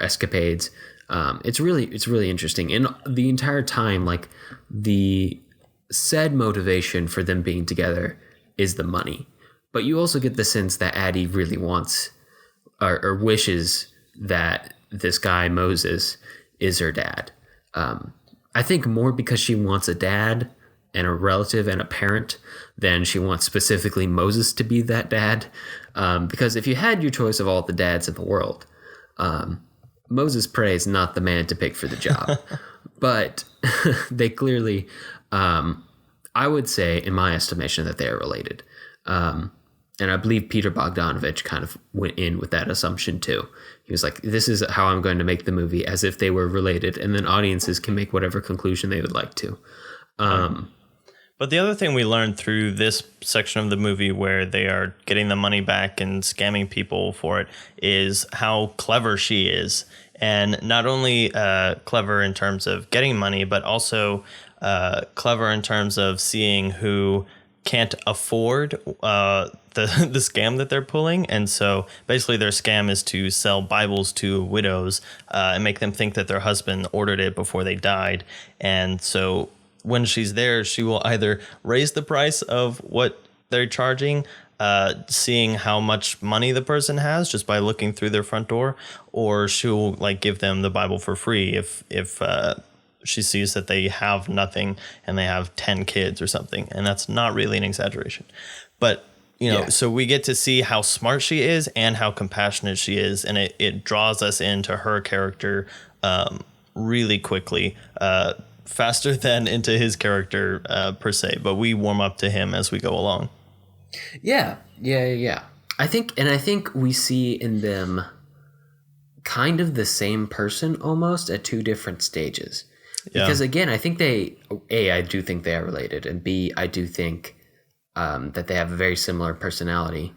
escapades. It's really interesting, and the entire time, like, the said motivation for them being together is the money, but you also get the sense that Addie really wants or wishes that this guy Moses is her dad. I think more because she wants a dad and a relative and a parent than she wants specifically Moses to be that dad. Because if you had your choice of all the dads in the world, Moses Prey is not the man to pick for the job. But they clearly, I would say, in my estimation, that they are related. And I believe Peter Bogdanovich kind of went in with that assumption too. He was like, this is how I'm going to make the movie, as if they were related, and then audiences can make whatever conclusion they would like to. But the other thing we learned through this section of the movie where they are getting the money back and scamming people for it is how clever she is. And not only clever in terms of getting money, but also clever in terms of seeing who can't afford the scam that they're pulling. And so basically their scam is to sell Bibles to widows and make them think that their husband ordered it before they died. And so when she's there, she will either raise the price of what they're charging, seeing how much money the person has just by looking through their front door, or she'll like give them the Bible for free if she sees that they have nothing and they have 10 kids or something. And that's not really an exaggeration. But, you know, So we get to see how smart she is and how compassionate she is. And it draws us into her character really quickly, faster than into his character per se. But we warm up to him as we go along. Yeah. I think we see in them kind of the same person almost at two different stages. Because again, I think I do think they are related, and B, I do think that they have a very similar personality,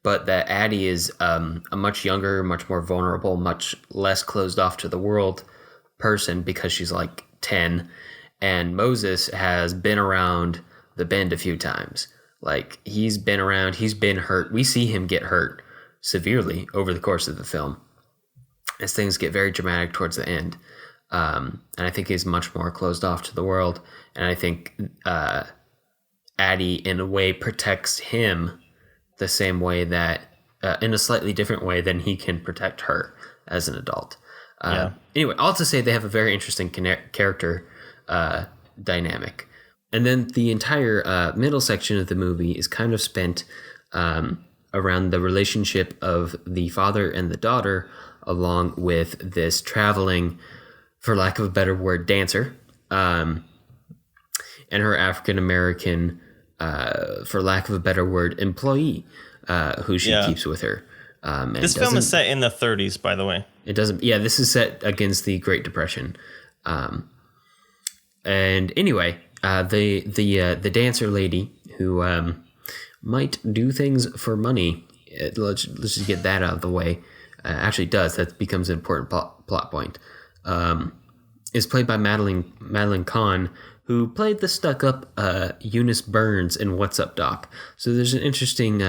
but that Addie is a much younger, much more vulnerable, much less closed off to the world person because she's like 10, and Moses has been around the bend a few times. Like, he's been around, he's been hurt. We see him get hurt severely over the course of the film as things get very dramatic towards the end. And I think he's much more closed off to the world. And I think Addie, in a way, protects him the same way that, in a slightly different way than he can protect her as an adult. Anyway, all to say they have a very interesting character dynamic. And then the entire middle section of the movie is kind of spent around the relationship of the father and the daughter, along with this traveling, for lack of a better word, dancer, and her African-American, for lack of a better word, employee, who she keeps with her. This film is set in the 30s, by the way. It doesn't. Yeah, this is set against the Great Depression. And anyway, the dancer lady who might do things for money. Let's just get that out of the way. Actually, does that becomes an important plot point. Is played by Madeline Kahn, who played the stuck-up Eunice Burns in What's Up, Doc? So there's an interesting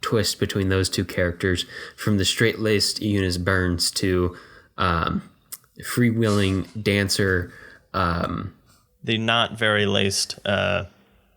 twist between those two characters, from the straight-laced Eunice Burns to freewheeling dancer. The not very laced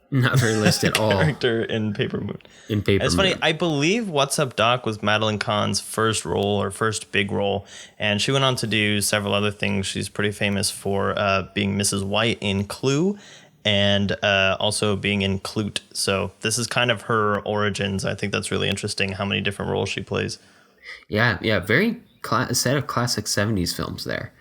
not very laced at all. Character in Paper Moon. It's funny. I believe What's Up, Doc was Madeline Kahn's first role or first big role, and she went on to do several other things. She's pretty famous for being Mrs. White in Clue, and also being in Clute. So this is kind of her origins. I think that's really interesting how many different roles she plays. Yeah, very set of classic 70s films there.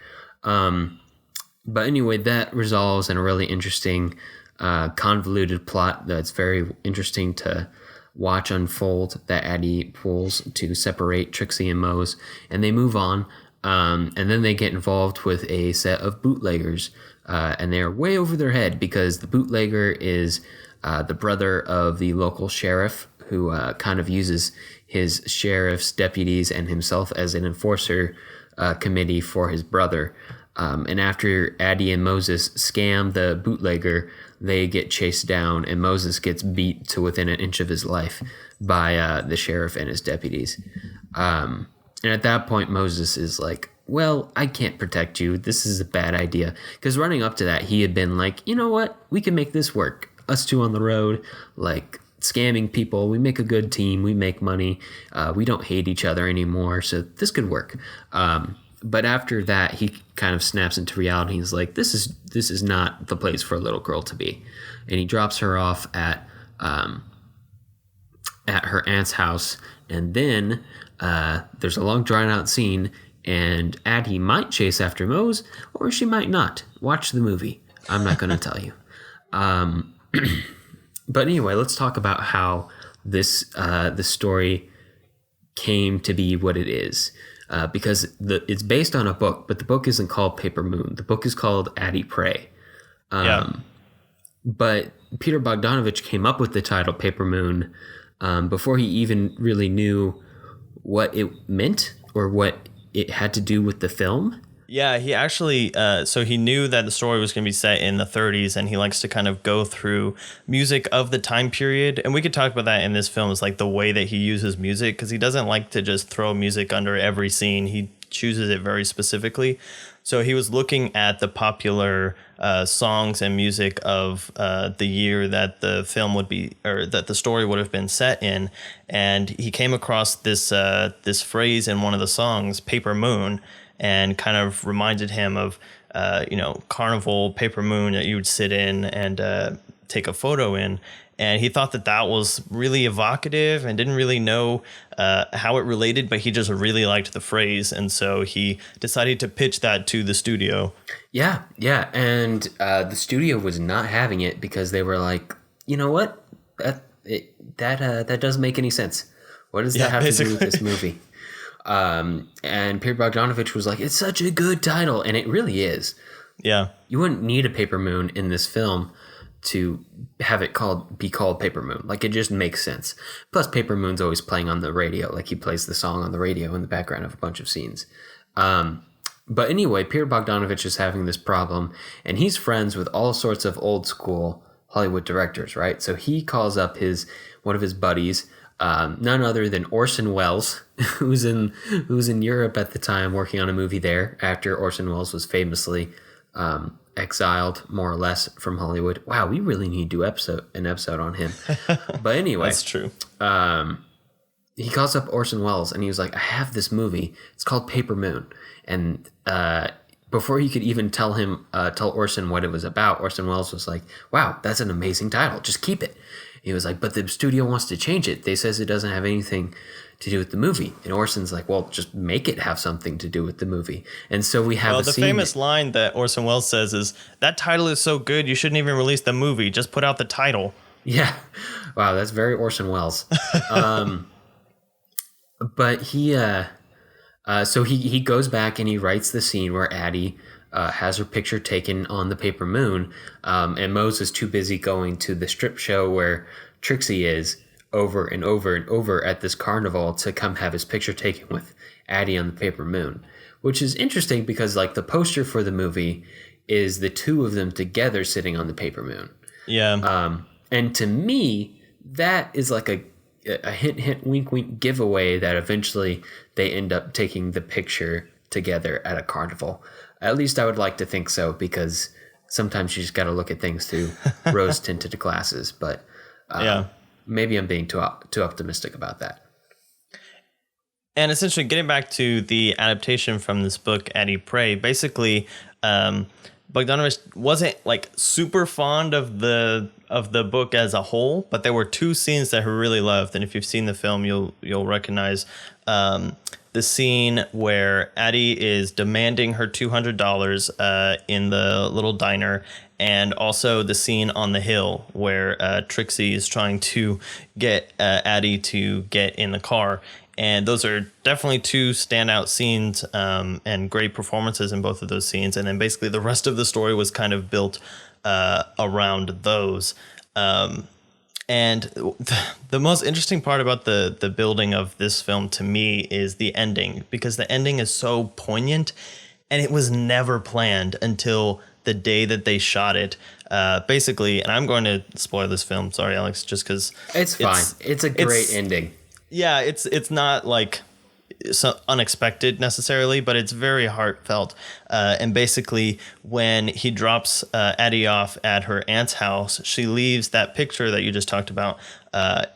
But anyway, that resolves in a really interesting, convoluted plot that's very interesting to watch unfold, that Addie pulls to separate Trixie and Mose, and they move on. And then they get involved with a set of bootleggers and they're way over their head because the bootlegger is the brother of the local sheriff, who kind of uses his sheriff's deputies and himself as an enforcer committee for his brother. And after Addie and Moses scam the bootlegger, they get chased down, and Moses gets beat to within an inch of his life by the sheriff and his deputies. And at that point, Moses is like, well, I can't protect you. This is a bad idea. Because running up to that, he had been like, you know what? We can make this work. Us two on the road, like scamming people. We make a good team. We make money. We don't hate each other anymore. So this could work. But after that, he kind of snaps into reality. He's like, this is not the place for a little girl to be. And he drops her off at her aunt's house. And then there's a long drawn out scene, and Addie might chase after Mose, or she might not. Watch the movie. I'm not going to tell you. But anyway, let's talk about how this story came to be what it is. Because it's based on a book, but the book isn't called Paper Moon. The book is called Addie Pray. But Peter Bogdanovich came up with the title Paper Moon before he even really knew what it meant or what it had to do with the film. Yeah, he actually, so he knew that the story was going to be set in the 30s, and he likes to kind of go through music of the time period. And we could talk about that in this film, is like the way that he uses music, because he doesn't like to just throw music under every scene. He chooses it very specifically. So he was looking at the popular songs and music of the year that the film would be, or that the story would have been set in. And he came across this phrase in one of the songs, Paper Moon, and kind of reminded him of, Carnival Paper Moon that you would sit in and take a photo in. And he thought that was really evocative and didn't really know how it related, but he just really liked the phrase. And so he decided to pitch that to the studio. Yeah. And the studio was not having it because they were like, you know what? That doesn't make any sense. What does that have to do with this movie? And Peter Bogdanovich was like, it's such a good title. And it really is. Yeah. You wouldn't need a paper moon in this film to have it be called Paper Moon. Like, it just makes sense. Plus, Paper Moon's always playing on the radio. Like, he plays the song on the radio in the background of a bunch of scenes. But anyway, Peter Bogdanovich is having this problem, and he's friends with all sorts of old school Hollywood directors, right? So he calls up one of his buddies, none other than Orson Welles, who's in Europe at the time working on a movie there after Orson Welles was famously exiled more or less from Hollywood. Wow, we really need to do an episode on him. But anyway, that's true. He calls up Orson Welles and he was like, I have this movie. It's called Paper Moon. And before he could even tell Orson what it was about, Orson Welles was like, wow, that's an amazing title. Just keep it. He was like, but the studio wants to change it. They says it doesn't have anything to do with the movie. And Orson's like, well, just make it have something to do with the movie. And so we have the famous line that Orson Welles says is, that title is so good, you shouldn't even release the movie. Just put out the title. Yeah. Wow, that's very Orson Welles. But he goes back and he writes the scene where Addie has her picture taken on the Paper Moon, and Mose is too busy going to the strip show where Trixie is over and over and over at this carnival to come have his picture taken with Addie on the Paper Moon, which is interesting because like the poster for the movie is the two of them together sitting on the Paper Moon. Yeah. And to me, that is like a hint, hint, wink, wink giveaway that eventually they end up taking the picture together at a carnival. At least I would like to think so, because sometimes you just got to look at things through rose-tinted glasses. But maybe I'm being too optimistic about that. And essentially, getting back to the adaptation from this book, Addie Pray, basically, Bogdanovich wasn't like super fond of the book as a whole, but there were two scenes that he really loved. And if you've seen the film, you'll recognize the scene where Addie is demanding her $200 in the little diner, and also the scene on the hill where Trixie is trying to get Addie to get in the car. And those are definitely two standout scenes, and great performances in both of those scenes. And then basically the rest of the story was kind of built around those. And the most interesting part about the building of this film to me is the ending, because the ending is so poignant, and it was never planned until the day that they shot it. Basically, and I'm going to spoil this film. Sorry, Alex, just because it's fine. It's a great ending. Yeah, it's not like so unexpected necessarily, but it's very heartfelt. And basically, when he drops Addie off at her aunt's house, she leaves that picture that you just talked about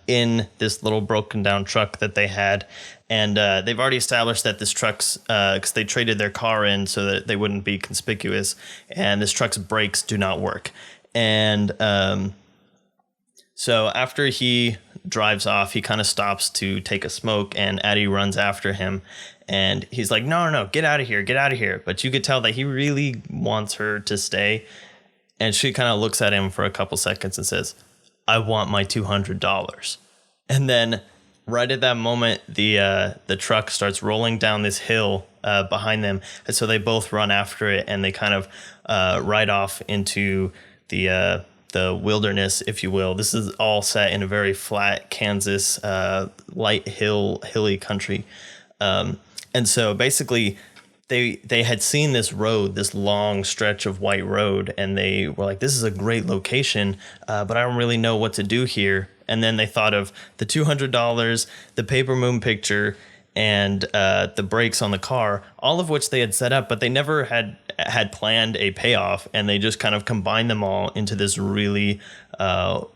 in this little broken down truck that they had. And they've already established that this truck's, because they traded their car in so that they wouldn't be conspicuous, and this truck's brakes do not work. And so after he drives off, he kind of stops to take a smoke, and Addie runs after him. And he's like, no, get out of here, get out of here. But you could tell that he really wants her to stay. And she kind of looks at him for a couple seconds and says, I want my $200. And then right at that moment, the truck starts rolling down this hill behind them. And so they both run after it, and they kind of ride off into the wilderness, if you will. This is all set in a very flat Kansas, light hilly country. And so basically they had seen this road, this long stretch of white road, and they were like, this is a great location, but I don't really know what to do here. And then they thought of the $200, the paper moon picture, and the brakes on the car, all of which they had set up, but they never had planned a payoff, and they just kind of combined them all into this really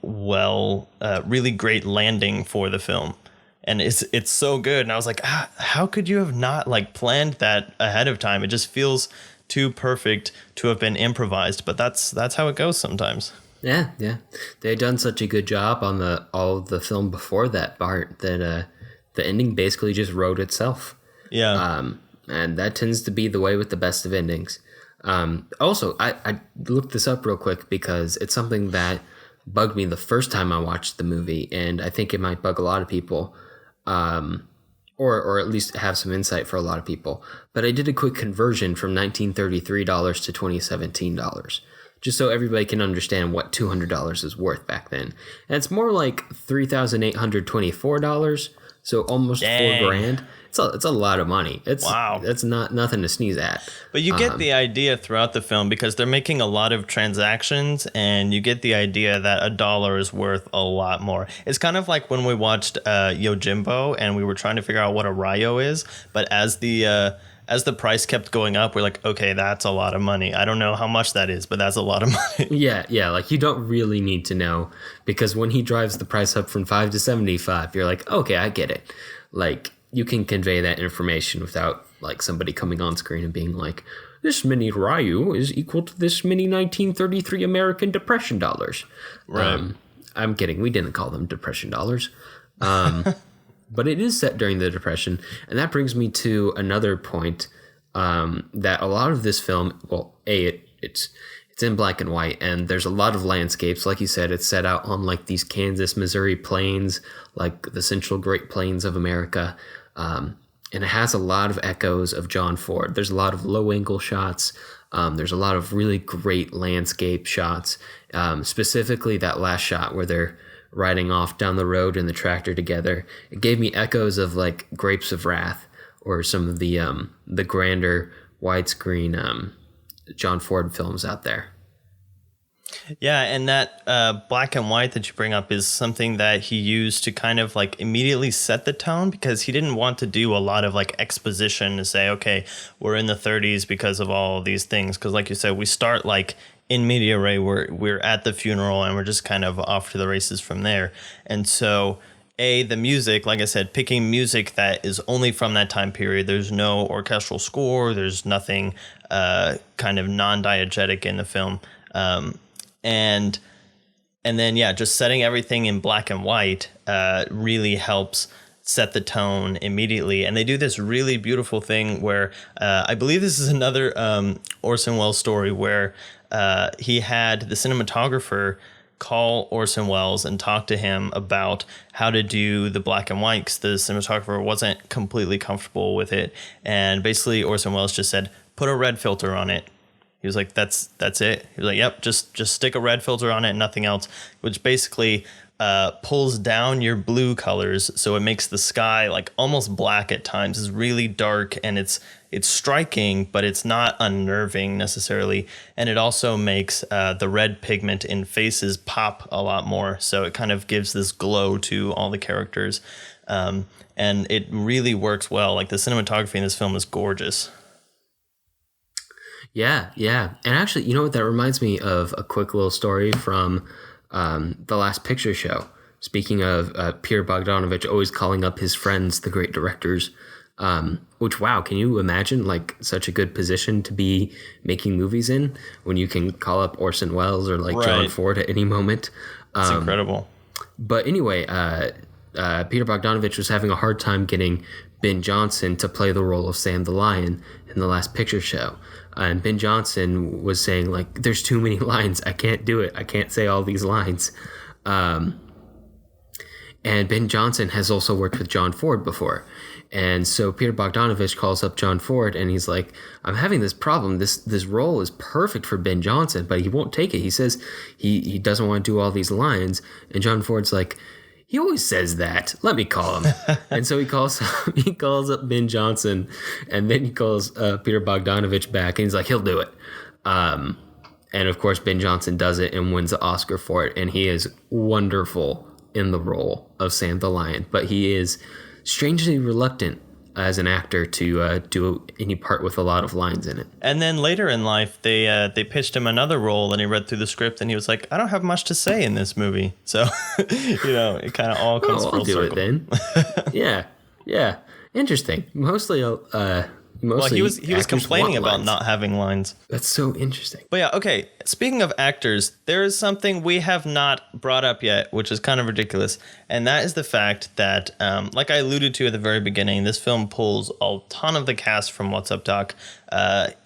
really great landing for the film. And it's so good. And I was like, how could you have not like planned that ahead of time? It just feels too perfect to have been improvised, but that's how it goes sometimes. Yeah. They had done such a good job on all of the film before that part that the ending basically just wrote itself. Yeah. And that tends to be the way with the best of endings. Also, I looked this up real quick because it's something that bugged me the first time I watched the movie, and I think it might bug a lot of people, or at least have some insight for a lot of people. But I did a quick conversion from $1933 to $2017, just so everybody can understand what $200 is worth back then. And it's more like $3,824, so almost $4,000. It's a lot of money. Wow. It's not nothing to sneeze at. But you get the idea throughout the film, because they're making a lot of transactions, and you get the idea that $1 is worth a lot more. It's kind of like when we watched Yojimbo, and we were trying to figure out what a ryo is, but as the price kept going up, we're like, okay, that's a lot of money. I don't know how much that is, but that's a lot of money. Yeah, like you don't really need to know, because when he drives the price up from 5 to 75, you're like, okay, I get it. Like, you can convey that information without like somebody coming on screen and being like, this many ryu is equal to this many 1933 American Depression dollars. Right. I'm kidding. We didn't call them Depression dollars. But it is set during the Depression. And that brings me to another point, that a lot of this film, well, it's in black and white, and there's a lot of landscapes. Like you said, it's set out on like these Kansas, Missouri plains, like the Central Great Plains of America. And it has a lot of echoes of John Ford. There's a lot of low angle shots. There's a lot of really great landscape shots. Specifically that last shot where they're riding off down the road in the tractor together. It gave me echoes of like Grapes of Wrath, or some of the grander widescreen John Ford films out there. Yeah, and that black and white that you bring up is something that he used to kind of like immediately set the tone, because he didn't want to do a lot of like exposition to say, okay, we're in the 30s because of all of these things. Because like you said, we start like in media res, we're at the funeral, and we're just kind of off to the races from there. And so the music, like I said, picking music that is only from that time period. There's no orchestral score. There's nothing kind of non-diegetic in the film. And then, yeah, just setting everything in black and white really helps set the tone immediately. And they do this really beautiful thing where I believe this is another Orson Welles story where he had the cinematographer call Orson Welles and talk to him about how to do the black and white, because the cinematographer wasn't completely comfortable with it. And basically Orson Welles just said, put a red filter on it. He was like, that's it. He was like, yep, just stick a red filter on it and nothing else, which basically pulls down your blue colors, so it makes the sky like almost black at times. It's really dark and it's striking, but it's not unnerving necessarily. And it also makes the red pigment in faces pop a lot more, so it kind of gives this glow to all the characters. And it really works well. Like, the cinematography in this film is gorgeous. Yeah. And actually, you know what, that reminds me of a quick little story from The Last Picture Show. Speaking of Peter Bogdanovich always calling up his friends, the great directors, which, wow, can you imagine like such a good position to be making movies in when you can call up Orson Welles or like John Ford at any moment? It's incredible. But anyway, Peter Bogdanovich was having a hard time getting Ben Johnson to play the role of Sam the Lion in The Last Picture Show. And Ben Johnson was saying, like, there's too many lines. I can't do it. I can't say all these lines. And Ben Johnson has also worked with John Ford before. And so Peter Bogdanovich calls up John Ford and he's like, I'm having this problem. This role is perfect for Ben Johnson, but he won't take it. He says he doesn't want to do all these lines. And John Ford's like, he always says that. Let me call him. And so he calls up Ben Johnson, and then he calls Peter Bogdanovich back, and he's like, he'll do it. And of course, Ben Johnson does it and wins the Oscar for it. And he is wonderful in the role of Sam the Lion, but he is strangely reluctant as an actor to do any part with a lot of lines in it. And then later in life, they pitched him another role, and he read through the script, and he was like, I don't have much to say in this movie. So, it kind of all comes full circle. I'll do it then. Yeah. Interesting. Mostly, well, he was complaining about lines. Not having lines. That's so interesting. But yeah, okay. Speaking of actors, there is something we have not brought up yet, which is kind of ridiculous. And that is the fact that, like I alluded to at the very beginning, this film pulls a ton of the cast from What's Up Doc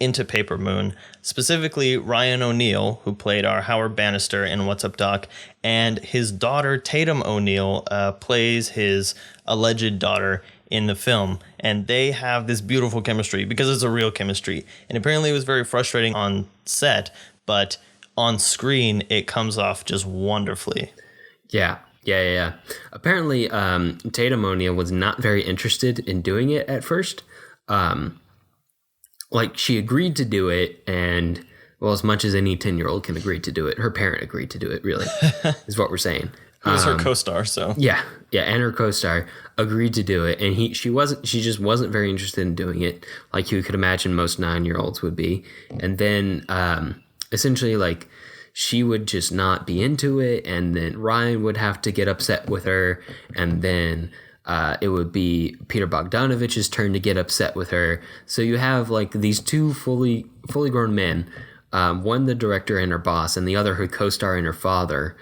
into Paper Moon. Specifically, Ryan O'Neal, who played our Howard Bannister in What's Up Doc, and his daughter, Tatum O'Neal, plays his alleged daughter in the film, and they have this beautiful chemistry because it's a real chemistry. And apparently it was very frustrating on set, but on screen it comes off just wonderfully. Yeah. Apparently Tatum O'Neal was not very interested in doing it at first. Like, she agreed to do it, and well, as much as any 10-year-old can agree to do it, her parent agreed to do it, really, is what we're saying. Who was her co-star, so. Yeah, and her co-star agreed to do it, and she just wasn't very interested in doing it, like you could imagine most 9-year-olds would be. And then essentially, like, she would just not be into it, and then Ryan would have to get upset with her, and then it would be Peter Bogdanovich's turn to get upset with her. So you have like these two fully grown men, one the director and her boss, and the other her co-star and her father,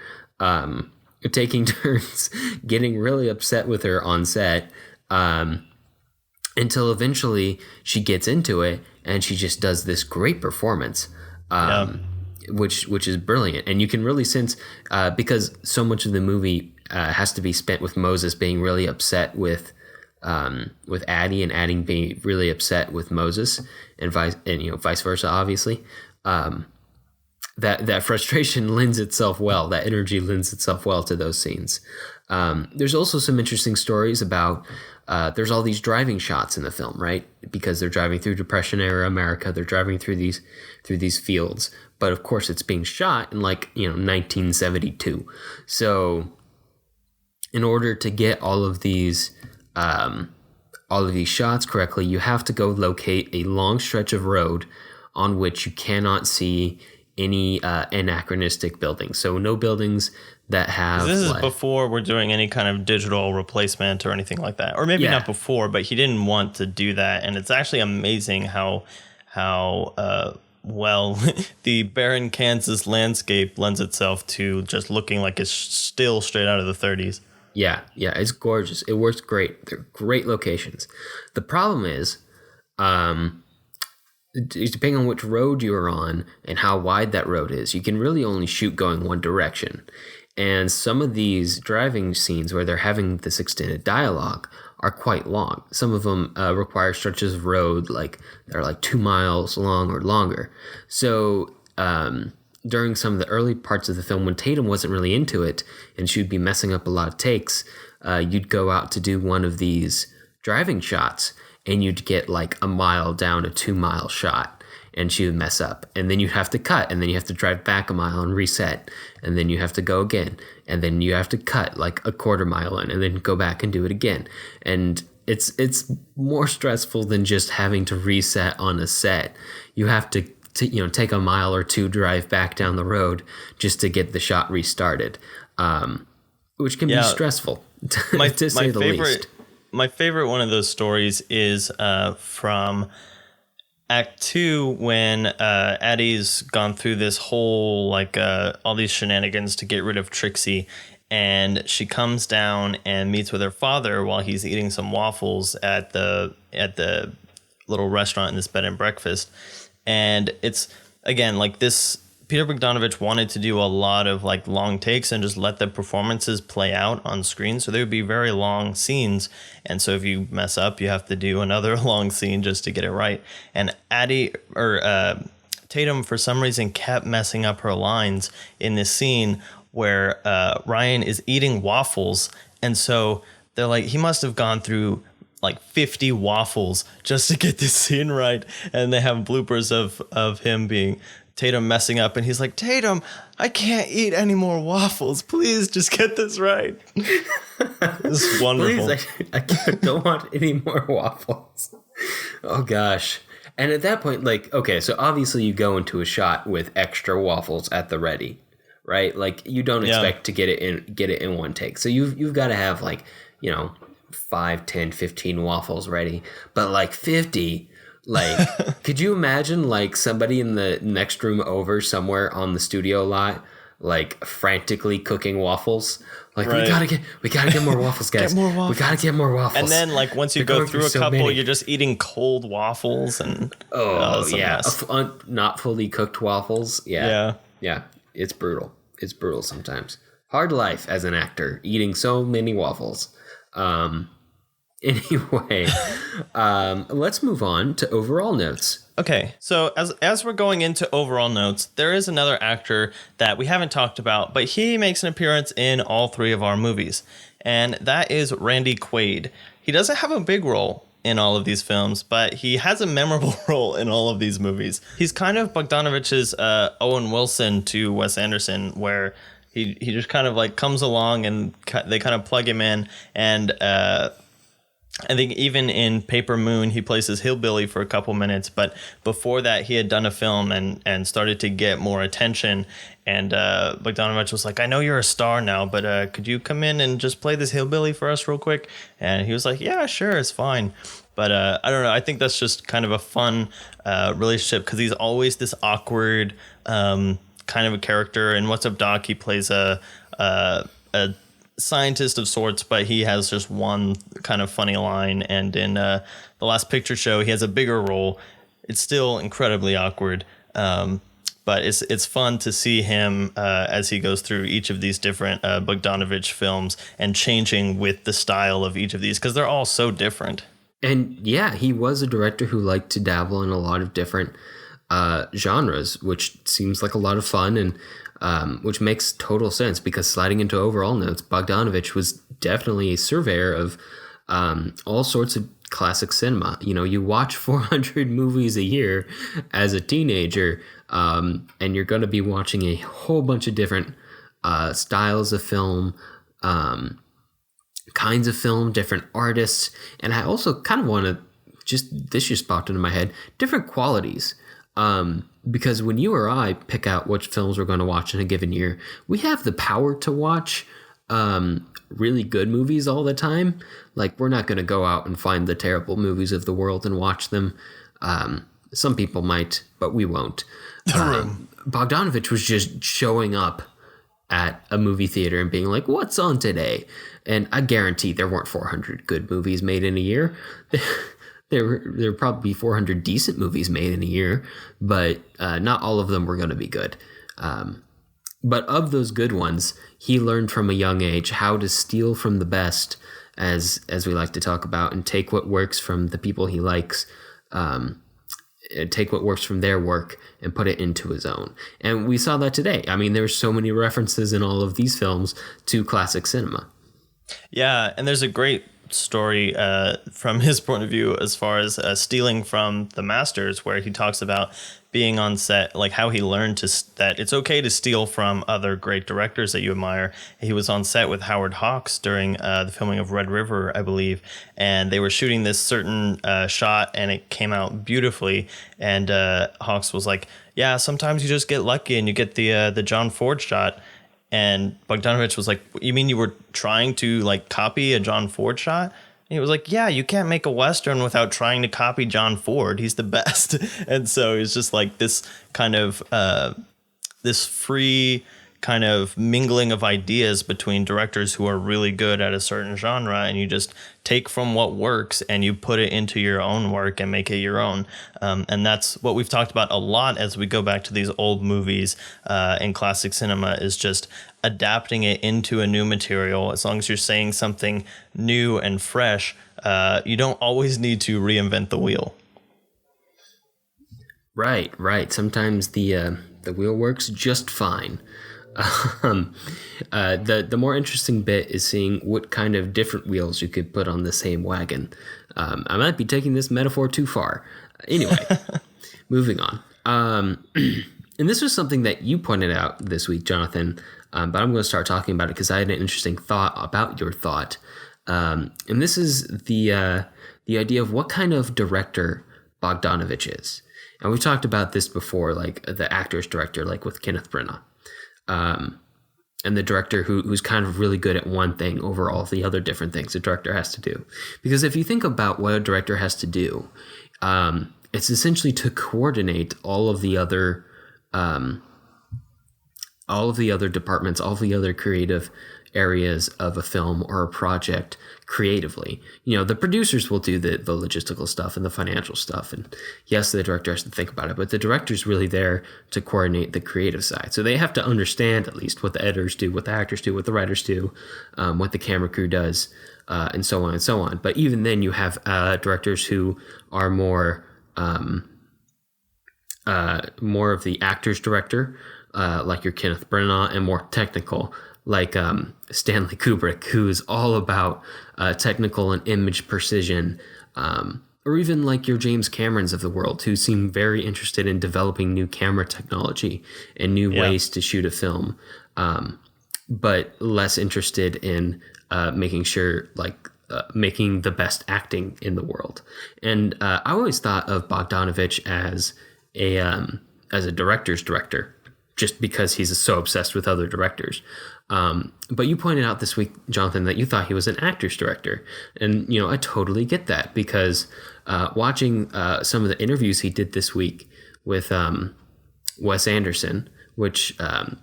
taking turns getting really upset with her on set, until eventually she gets into it and she just does this great performance, which is brilliant. And you can really sense, because so much of the movie has to be spent with Moses being really upset with Addie, and Addie being really upset with Moses, and vice versa, obviously. That frustration lends itself well. That energy lends itself well to those scenes. There's also some interesting stories about. There's all these driving shots in the film, right? Because they're driving through Depression era America. They're driving through these fields, but of course it's being shot in 1972. So, in order to get all of these shots correctly, you have to go locate a long stretch of road on which you cannot see any anachronistic buildings. So no buildings that have. This is before we're doing any kind of digital replacement or anything like that, or maybe not before, but he didn't want to do that. And it's actually amazing how well the barren Kansas landscape lends itself to just looking like it's still straight out of the 30s. Yeah, it's gorgeous. It works great. They're great locations. The problem is, depending on which road you are on and how wide that road is, you can really only shoot going one direction. And some of these driving scenes where they're having this extended dialogue are quite long. Some of them require stretches of road like that are like 2 miles long or longer. So during some of the early parts of the film, when Tatum wasn't really into it and she'd be messing up a lot of takes, you'd go out to do one of these driving shots and you'd get like a mile down a 2 mile shot. And she would mess up, and then you have to cut, and then you have to drive back a mile and reset, and then you have to go again, and then you have to cut like a quarter mile in, and then go back and do it again. And it's more stressful than just having to reset on a set. You have to take a mile or two drive back down the road just to get the shot restarted, which can be stressful to say the least. My favorite one of those stories is from Act 2, when Addie's gone through this whole all these shenanigans to get rid of Trixie, and she comes down and meets with her father while he's eating some waffles at the little restaurant in this bed and breakfast. And it's again like this, Peter Bogdanovich wanted to do a lot of like long takes and just let the performances play out on screen. So there would be very long scenes. And so if you mess up, you have to do another long scene just to get it right. And Tatum, for some reason, kept messing up her lines in this scene where Ryan is eating waffles. And so they're like, he must have gone through like 50 waffles just to get this scene right. And they have bloopers of him being Tatum messing up, and he's like, Tatum, I can't eat any more waffles. Please just get this right. This is wonderful. Please, I don't want any more waffles. Oh, gosh. And at that point, like, okay, so obviously you go into a shot with extra waffles at the ready, right? Like, you don't expect to get it in one take. So you've got to have, like, 5, 10, 15 waffles ready. But, like, 50... Like, could you imagine like somebody in the next room over somewhere on the studio lot, like frantically cooking waffles? Like, right. we gotta get more waffles, guys. Get more waffles. We gotta get more waffles. And then like once you go through a couple, you're just eating cold waffles and not fully cooked waffles. Yeah. It's brutal. It's brutal sometimes. Hard life as an actor, eating so many waffles. Anyway, let's move on to overall notes. Okay, so as we're going into overall notes, there is another actor that we haven't talked about, but he makes an appearance in all 3 of our movies, and that is Randy Quaid. He doesn't have a big role in all of these films, but he has a memorable role in all of these movies. He's kind of Bogdanovich's Owen Wilson to Wes Anderson, where he just kind of like comes along and they kind of plug him in, and I think even in Paper Moon, he plays his hillbilly for a couple minutes. But before that, he had done a film and started to get more attention. And Bogdanovich was like, I know you're a star now, but could you come in and just play this hillbilly for us real quick? And he was like, yeah, sure, it's fine. But I don't know. I think that's just kind of a fun relationship because he's always this awkward kind of a character. In What's Up, Doc, he plays a scientist of sorts, but he has just one kind of funny line, and in The Last Picture Show he has a bigger role. It's still incredibly awkward, but it's fun to see him as he goes through each of these different Bogdanovich films and changing with the style of each of these because they're all so different. And yeah, he was a director who liked to dabble in a lot of different genres, which seems like a lot of fun, and which makes total sense because sliding into overall notes, Bogdanovich was definitely a surveyor of all sorts of classic cinema. You watch 400 movies a year as a teenager, and you're going to be watching a whole bunch of different styles of film, kinds of film, different artists. And I also kind of want to this just popped into my head, different qualities. Because when you or I pick out which films we're going to watch in a given year, we have the power to watch really good movies all the time. Like, we're not going to go out and find the terrible movies of the world and watch them. Some people might, but we won't. Bogdanovich was just showing up at a movie theater and being like, what's on today? And I guarantee there weren't 400 good movies made in a year. there would probably be 400 decent movies made in a year, but not all of them were going to be good. But of those good ones, he learned from a young age how to steal from the best, as we like to talk about, and take what works from the people he likes, take what works from their work and put it into his own. And we saw that today. I mean, there's so many references in all of these films to classic cinema. Yeah, and there's a great story from his point of view as far as stealing from the masters, where he talks about being on set, like how he learned that it's okay to steal from other great directors that you admire. He was on set with Howard Hawks during the filming of Red River, I believe, and they were shooting this certain shot, and it came out beautifully. And Hawks was like, "Yeah, sometimes you just get lucky and you get the John Ford shot." And Bogdanovich was like, "You mean you were trying to like copy a John Ford shot?" And he was like, "Yeah, you can't make a Western without trying to copy John Ford. He's the best." And so it's just like this kind of this free kind of mingling of ideas between directors who are really good at a certain genre, and you just take from what works and you put it into your own work and make it your own. And that's what we've talked about a lot as we go back to these old movies in classic cinema, is just adapting it into a new material. As long as you're saying something new and fresh, you don't always need to reinvent the wheel. Right. Sometimes the wheel works just fine. The more interesting bit is seeing what kind of different wheels you could put on the same wagon. I might be taking this metaphor too far. Anyway, moving on. And this was something that you pointed out this week, Jonathan, but I'm going to start talking about it because I had an interesting thought about your thought. And this is the idea of what kind of director Bogdanovich is. And we've talked about this before, like the actor's director, like with Kenneth Branagh. And the director who's kind of really good at one thing over all the other different things a director has to do. Because if you think about what a director has to do, it's essentially to coordinate all of the other departments, all of the other creative areas of a film or a project creatively. You know, the producers will do the logistical stuff and the financial stuff. And yes, the director has to think about it, but the director's really there to coordinate the creative side. So they have to understand at least what the editors do, what the actors do, what the writers do, what the camera crew does, and so on and so on. But even then you have directors who are more of the actor's director, like your Kenneth Branagh, and more technical, like Stanley Kubrick, who is all about technical and image precision, or even like your James Camerons of the world, who seem very interested in developing new camera technology and new ways to shoot a film, but less interested in making sure, making the best acting in the world. And I always thought of Bogdanovich as a director's director, just because he's so obsessed with other directors. But you pointed out this week, Jonathan, that you thought he was an actor's director. And, you know, I totally get that, because watching some of the interviews he did this week with Wes Anderson, which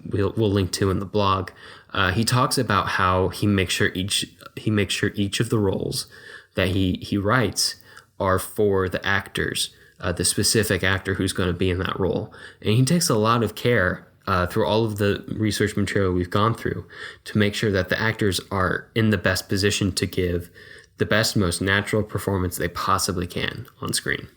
we'll link to in the blog, he talks about how he makes sure each of the roles that he writes are for the actors, the specific actor who's going to be in that role. And he takes a lot of care through all of the research material we've gone through to make sure that the actors are in the best position to give the best, most natural performance they possibly can on screen.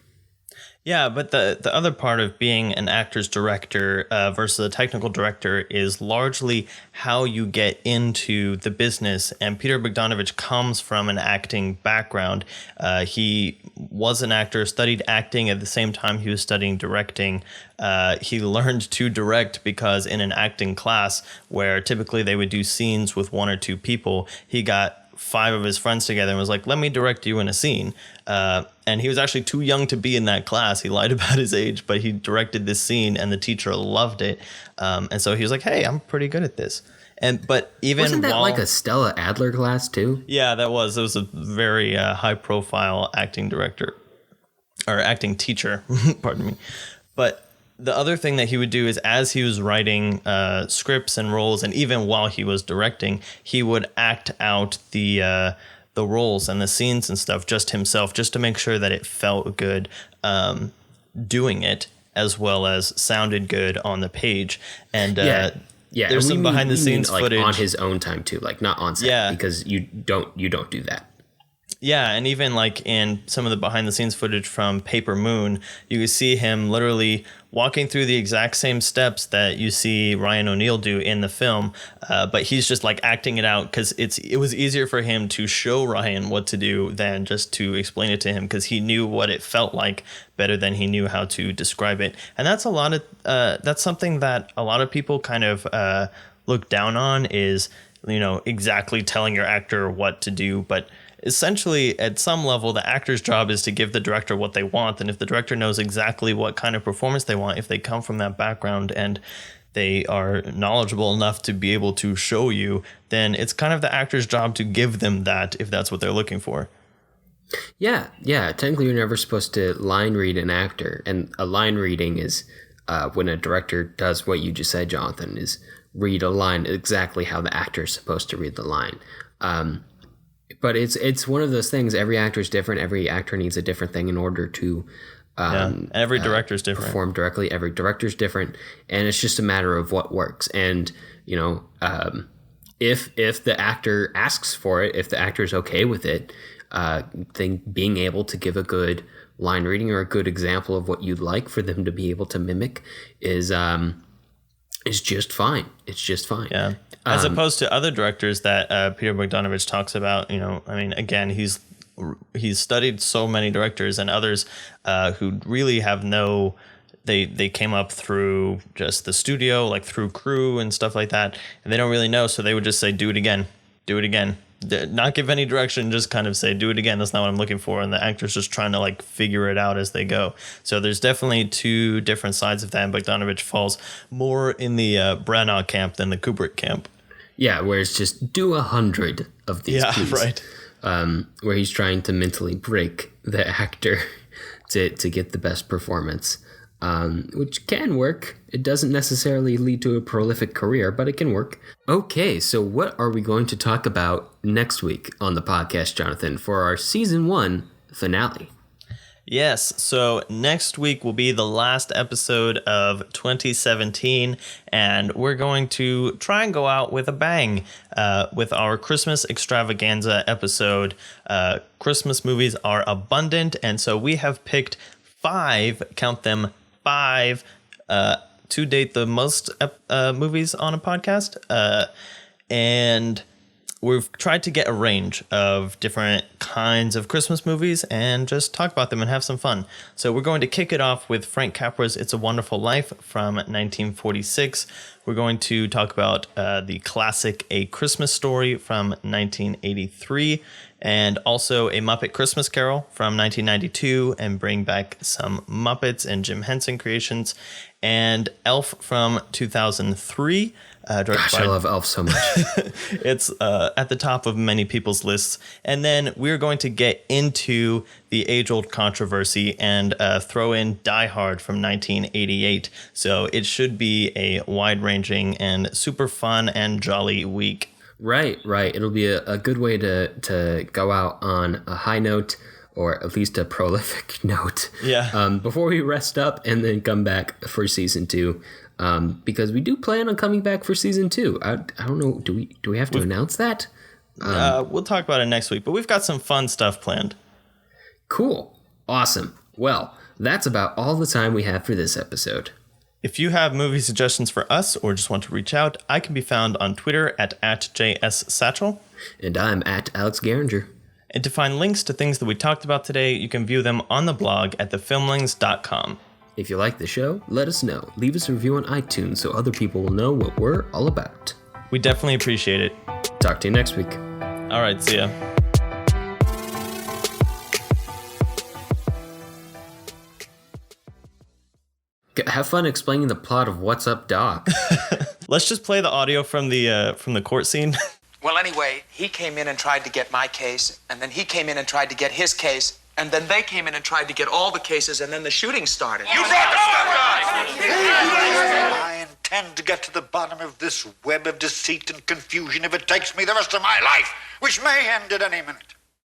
Yeah, but the other part of being an actor's director versus a technical director is largely how you get into the business. And Peter Bogdanovich comes from an acting background. He was an actor, studied acting at the same time he was studying directing. He learned to direct because in an acting class where typically they would do scenes with one or two people, he got 5 of his friends together and was like, "Let me direct you in a scene." And he was actually too young to be in that class. He lied about his age, but he directed this scene and the teacher loved it. And so he was like, "Hey, I'm pretty good at this." But even wasn't that like a Stella Adler class too? Yeah, that was. It was a very high profile acting director or acting teacher. Pardon me. But the other thing that he would do is, as he was writing scripts and roles, and even while he was directing, he would act out the the roles and the scenes and stuff just himself, just to make sure that it felt good doing it, as well as sounded good on the page. And yeah, there's some behind the scenes like footage on his own time too, like not on set, because you don't do that. Yeah, and even like in some of the behind the scenes footage from Paper Moon, you can see him literally walking through the exact same steps that you see Ryan O'Neal do in the film, but he's just like acting it out because it was easier for him to show Ryan what to do than just to explain it to him, because he knew what it felt like better than he knew how to describe it. And that's that's something that a lot of people kind of look down on, is, you know, exactly telling your actor what to do. But essentially, at some level, the actor's job is to give the director what they want. And if the director knows exactly what kind of performance they want, if they come from that background and they are knowledgeable enough to be able to show you, then it's kind of the actor's job to give them that, if that's what they're looking for. Yeah. Technically, you're never supposed to line read an actor. And a line reading is when a director does what you just said, Jonathan, is read a line exactly how the actor is supposed to read the line. But it's one of those things. Every actor is different. Every actor needs a different thing in order to every director's different. Perform directly. Every director's different, and it's just a matter of what works. And you know, if the actor asks for it, if the actor is okay with it, then being able to give a good line reading or a good example of what you'd like for them to be able to mimic is just fine. It's just fine. Yeah. As opposed to other directors that Peter Bogdanovich talks about, you know, I mean, again, he's studied so many directors and others who really have they came up through just the studio, like through crew and stuff like that, and they don't really know, so they would just say, do it again, not give any direction, just kind of say, do it again, that's not what I'm looking for, and the actor's just trying to like figure it out as they go. So there's definitely two different sides of that, and Bogdanovich falls more in the Branagh camp than the Kubrick camp. Yeah, where it's just do 100 of these pieces. Right. Where he's trying to mentally break the actor to get the best performance, which can work. It doesn't necessarily lead to a prolific career, but it can work. Okay, so what are we going to talk about next week on the podcast, Jonathan, for our season 1 finale? Yes, so next week will be the last episode of 2017, and we're going to try and go out with a bang with our Christmas extravaganza episode. Christmas movies are abundant, and so we have picked 5, count them, 5, to date the most movies on a podcast, and we've tried to get a range of different kinds of Christmas movies and just talk about them and have some fun. So we're going to kick it off with Frank Capra's It's a Wonderful Life from 1946. We're going to talk about the classic A Christmas Story from 1983, and also A Muppet Christmas Carol from 1992, and bring back some Muppets and Jim Henson creations, and Elf from 2003. Gosh, I love Elf so much. It's at the top of many people's lists. And then we're going to get into the age-old controversy and throw in Die Hard from 1988. So it should be a wide-ranging and super fun and jolly week. Right. It'll be a good way to go out on a high note, or at least a prolific note. Yeah. Before we rest up and then come back for season 2. Because we do plan on coming back for season 2. I don't know. Do we have to announce that? We'll talk about it next week, but we've got some fun stuff planned. Cool. Awesome. Well, that's about all the time we have for this episode. If you have movie suggestions for us or just want to reach out, I can be found on Twitter at @JSSatchel. And I'm at Alex Garinger. And to find links to things that we talked about today, you can view them on the blog at thefilmlings.com. If you like the show, let us know. Leave us a review on iTunes so other people will know what we're all about. We definitely appreciate it. Talk to you next week. All right, see ya. Have fun explaining the plot of What's Up, Doc. Let's just play the audio from the court scene. Well, anyway, he came in and tried to get my case, and then he came in and tried to get his case, and then they came in and tried to get all the cases, and then the shooting started. You brought the stuff, guys! I intend to get to the bottom of this web of deceit and confusion if it takes me the rest of my life, which may end at any minute.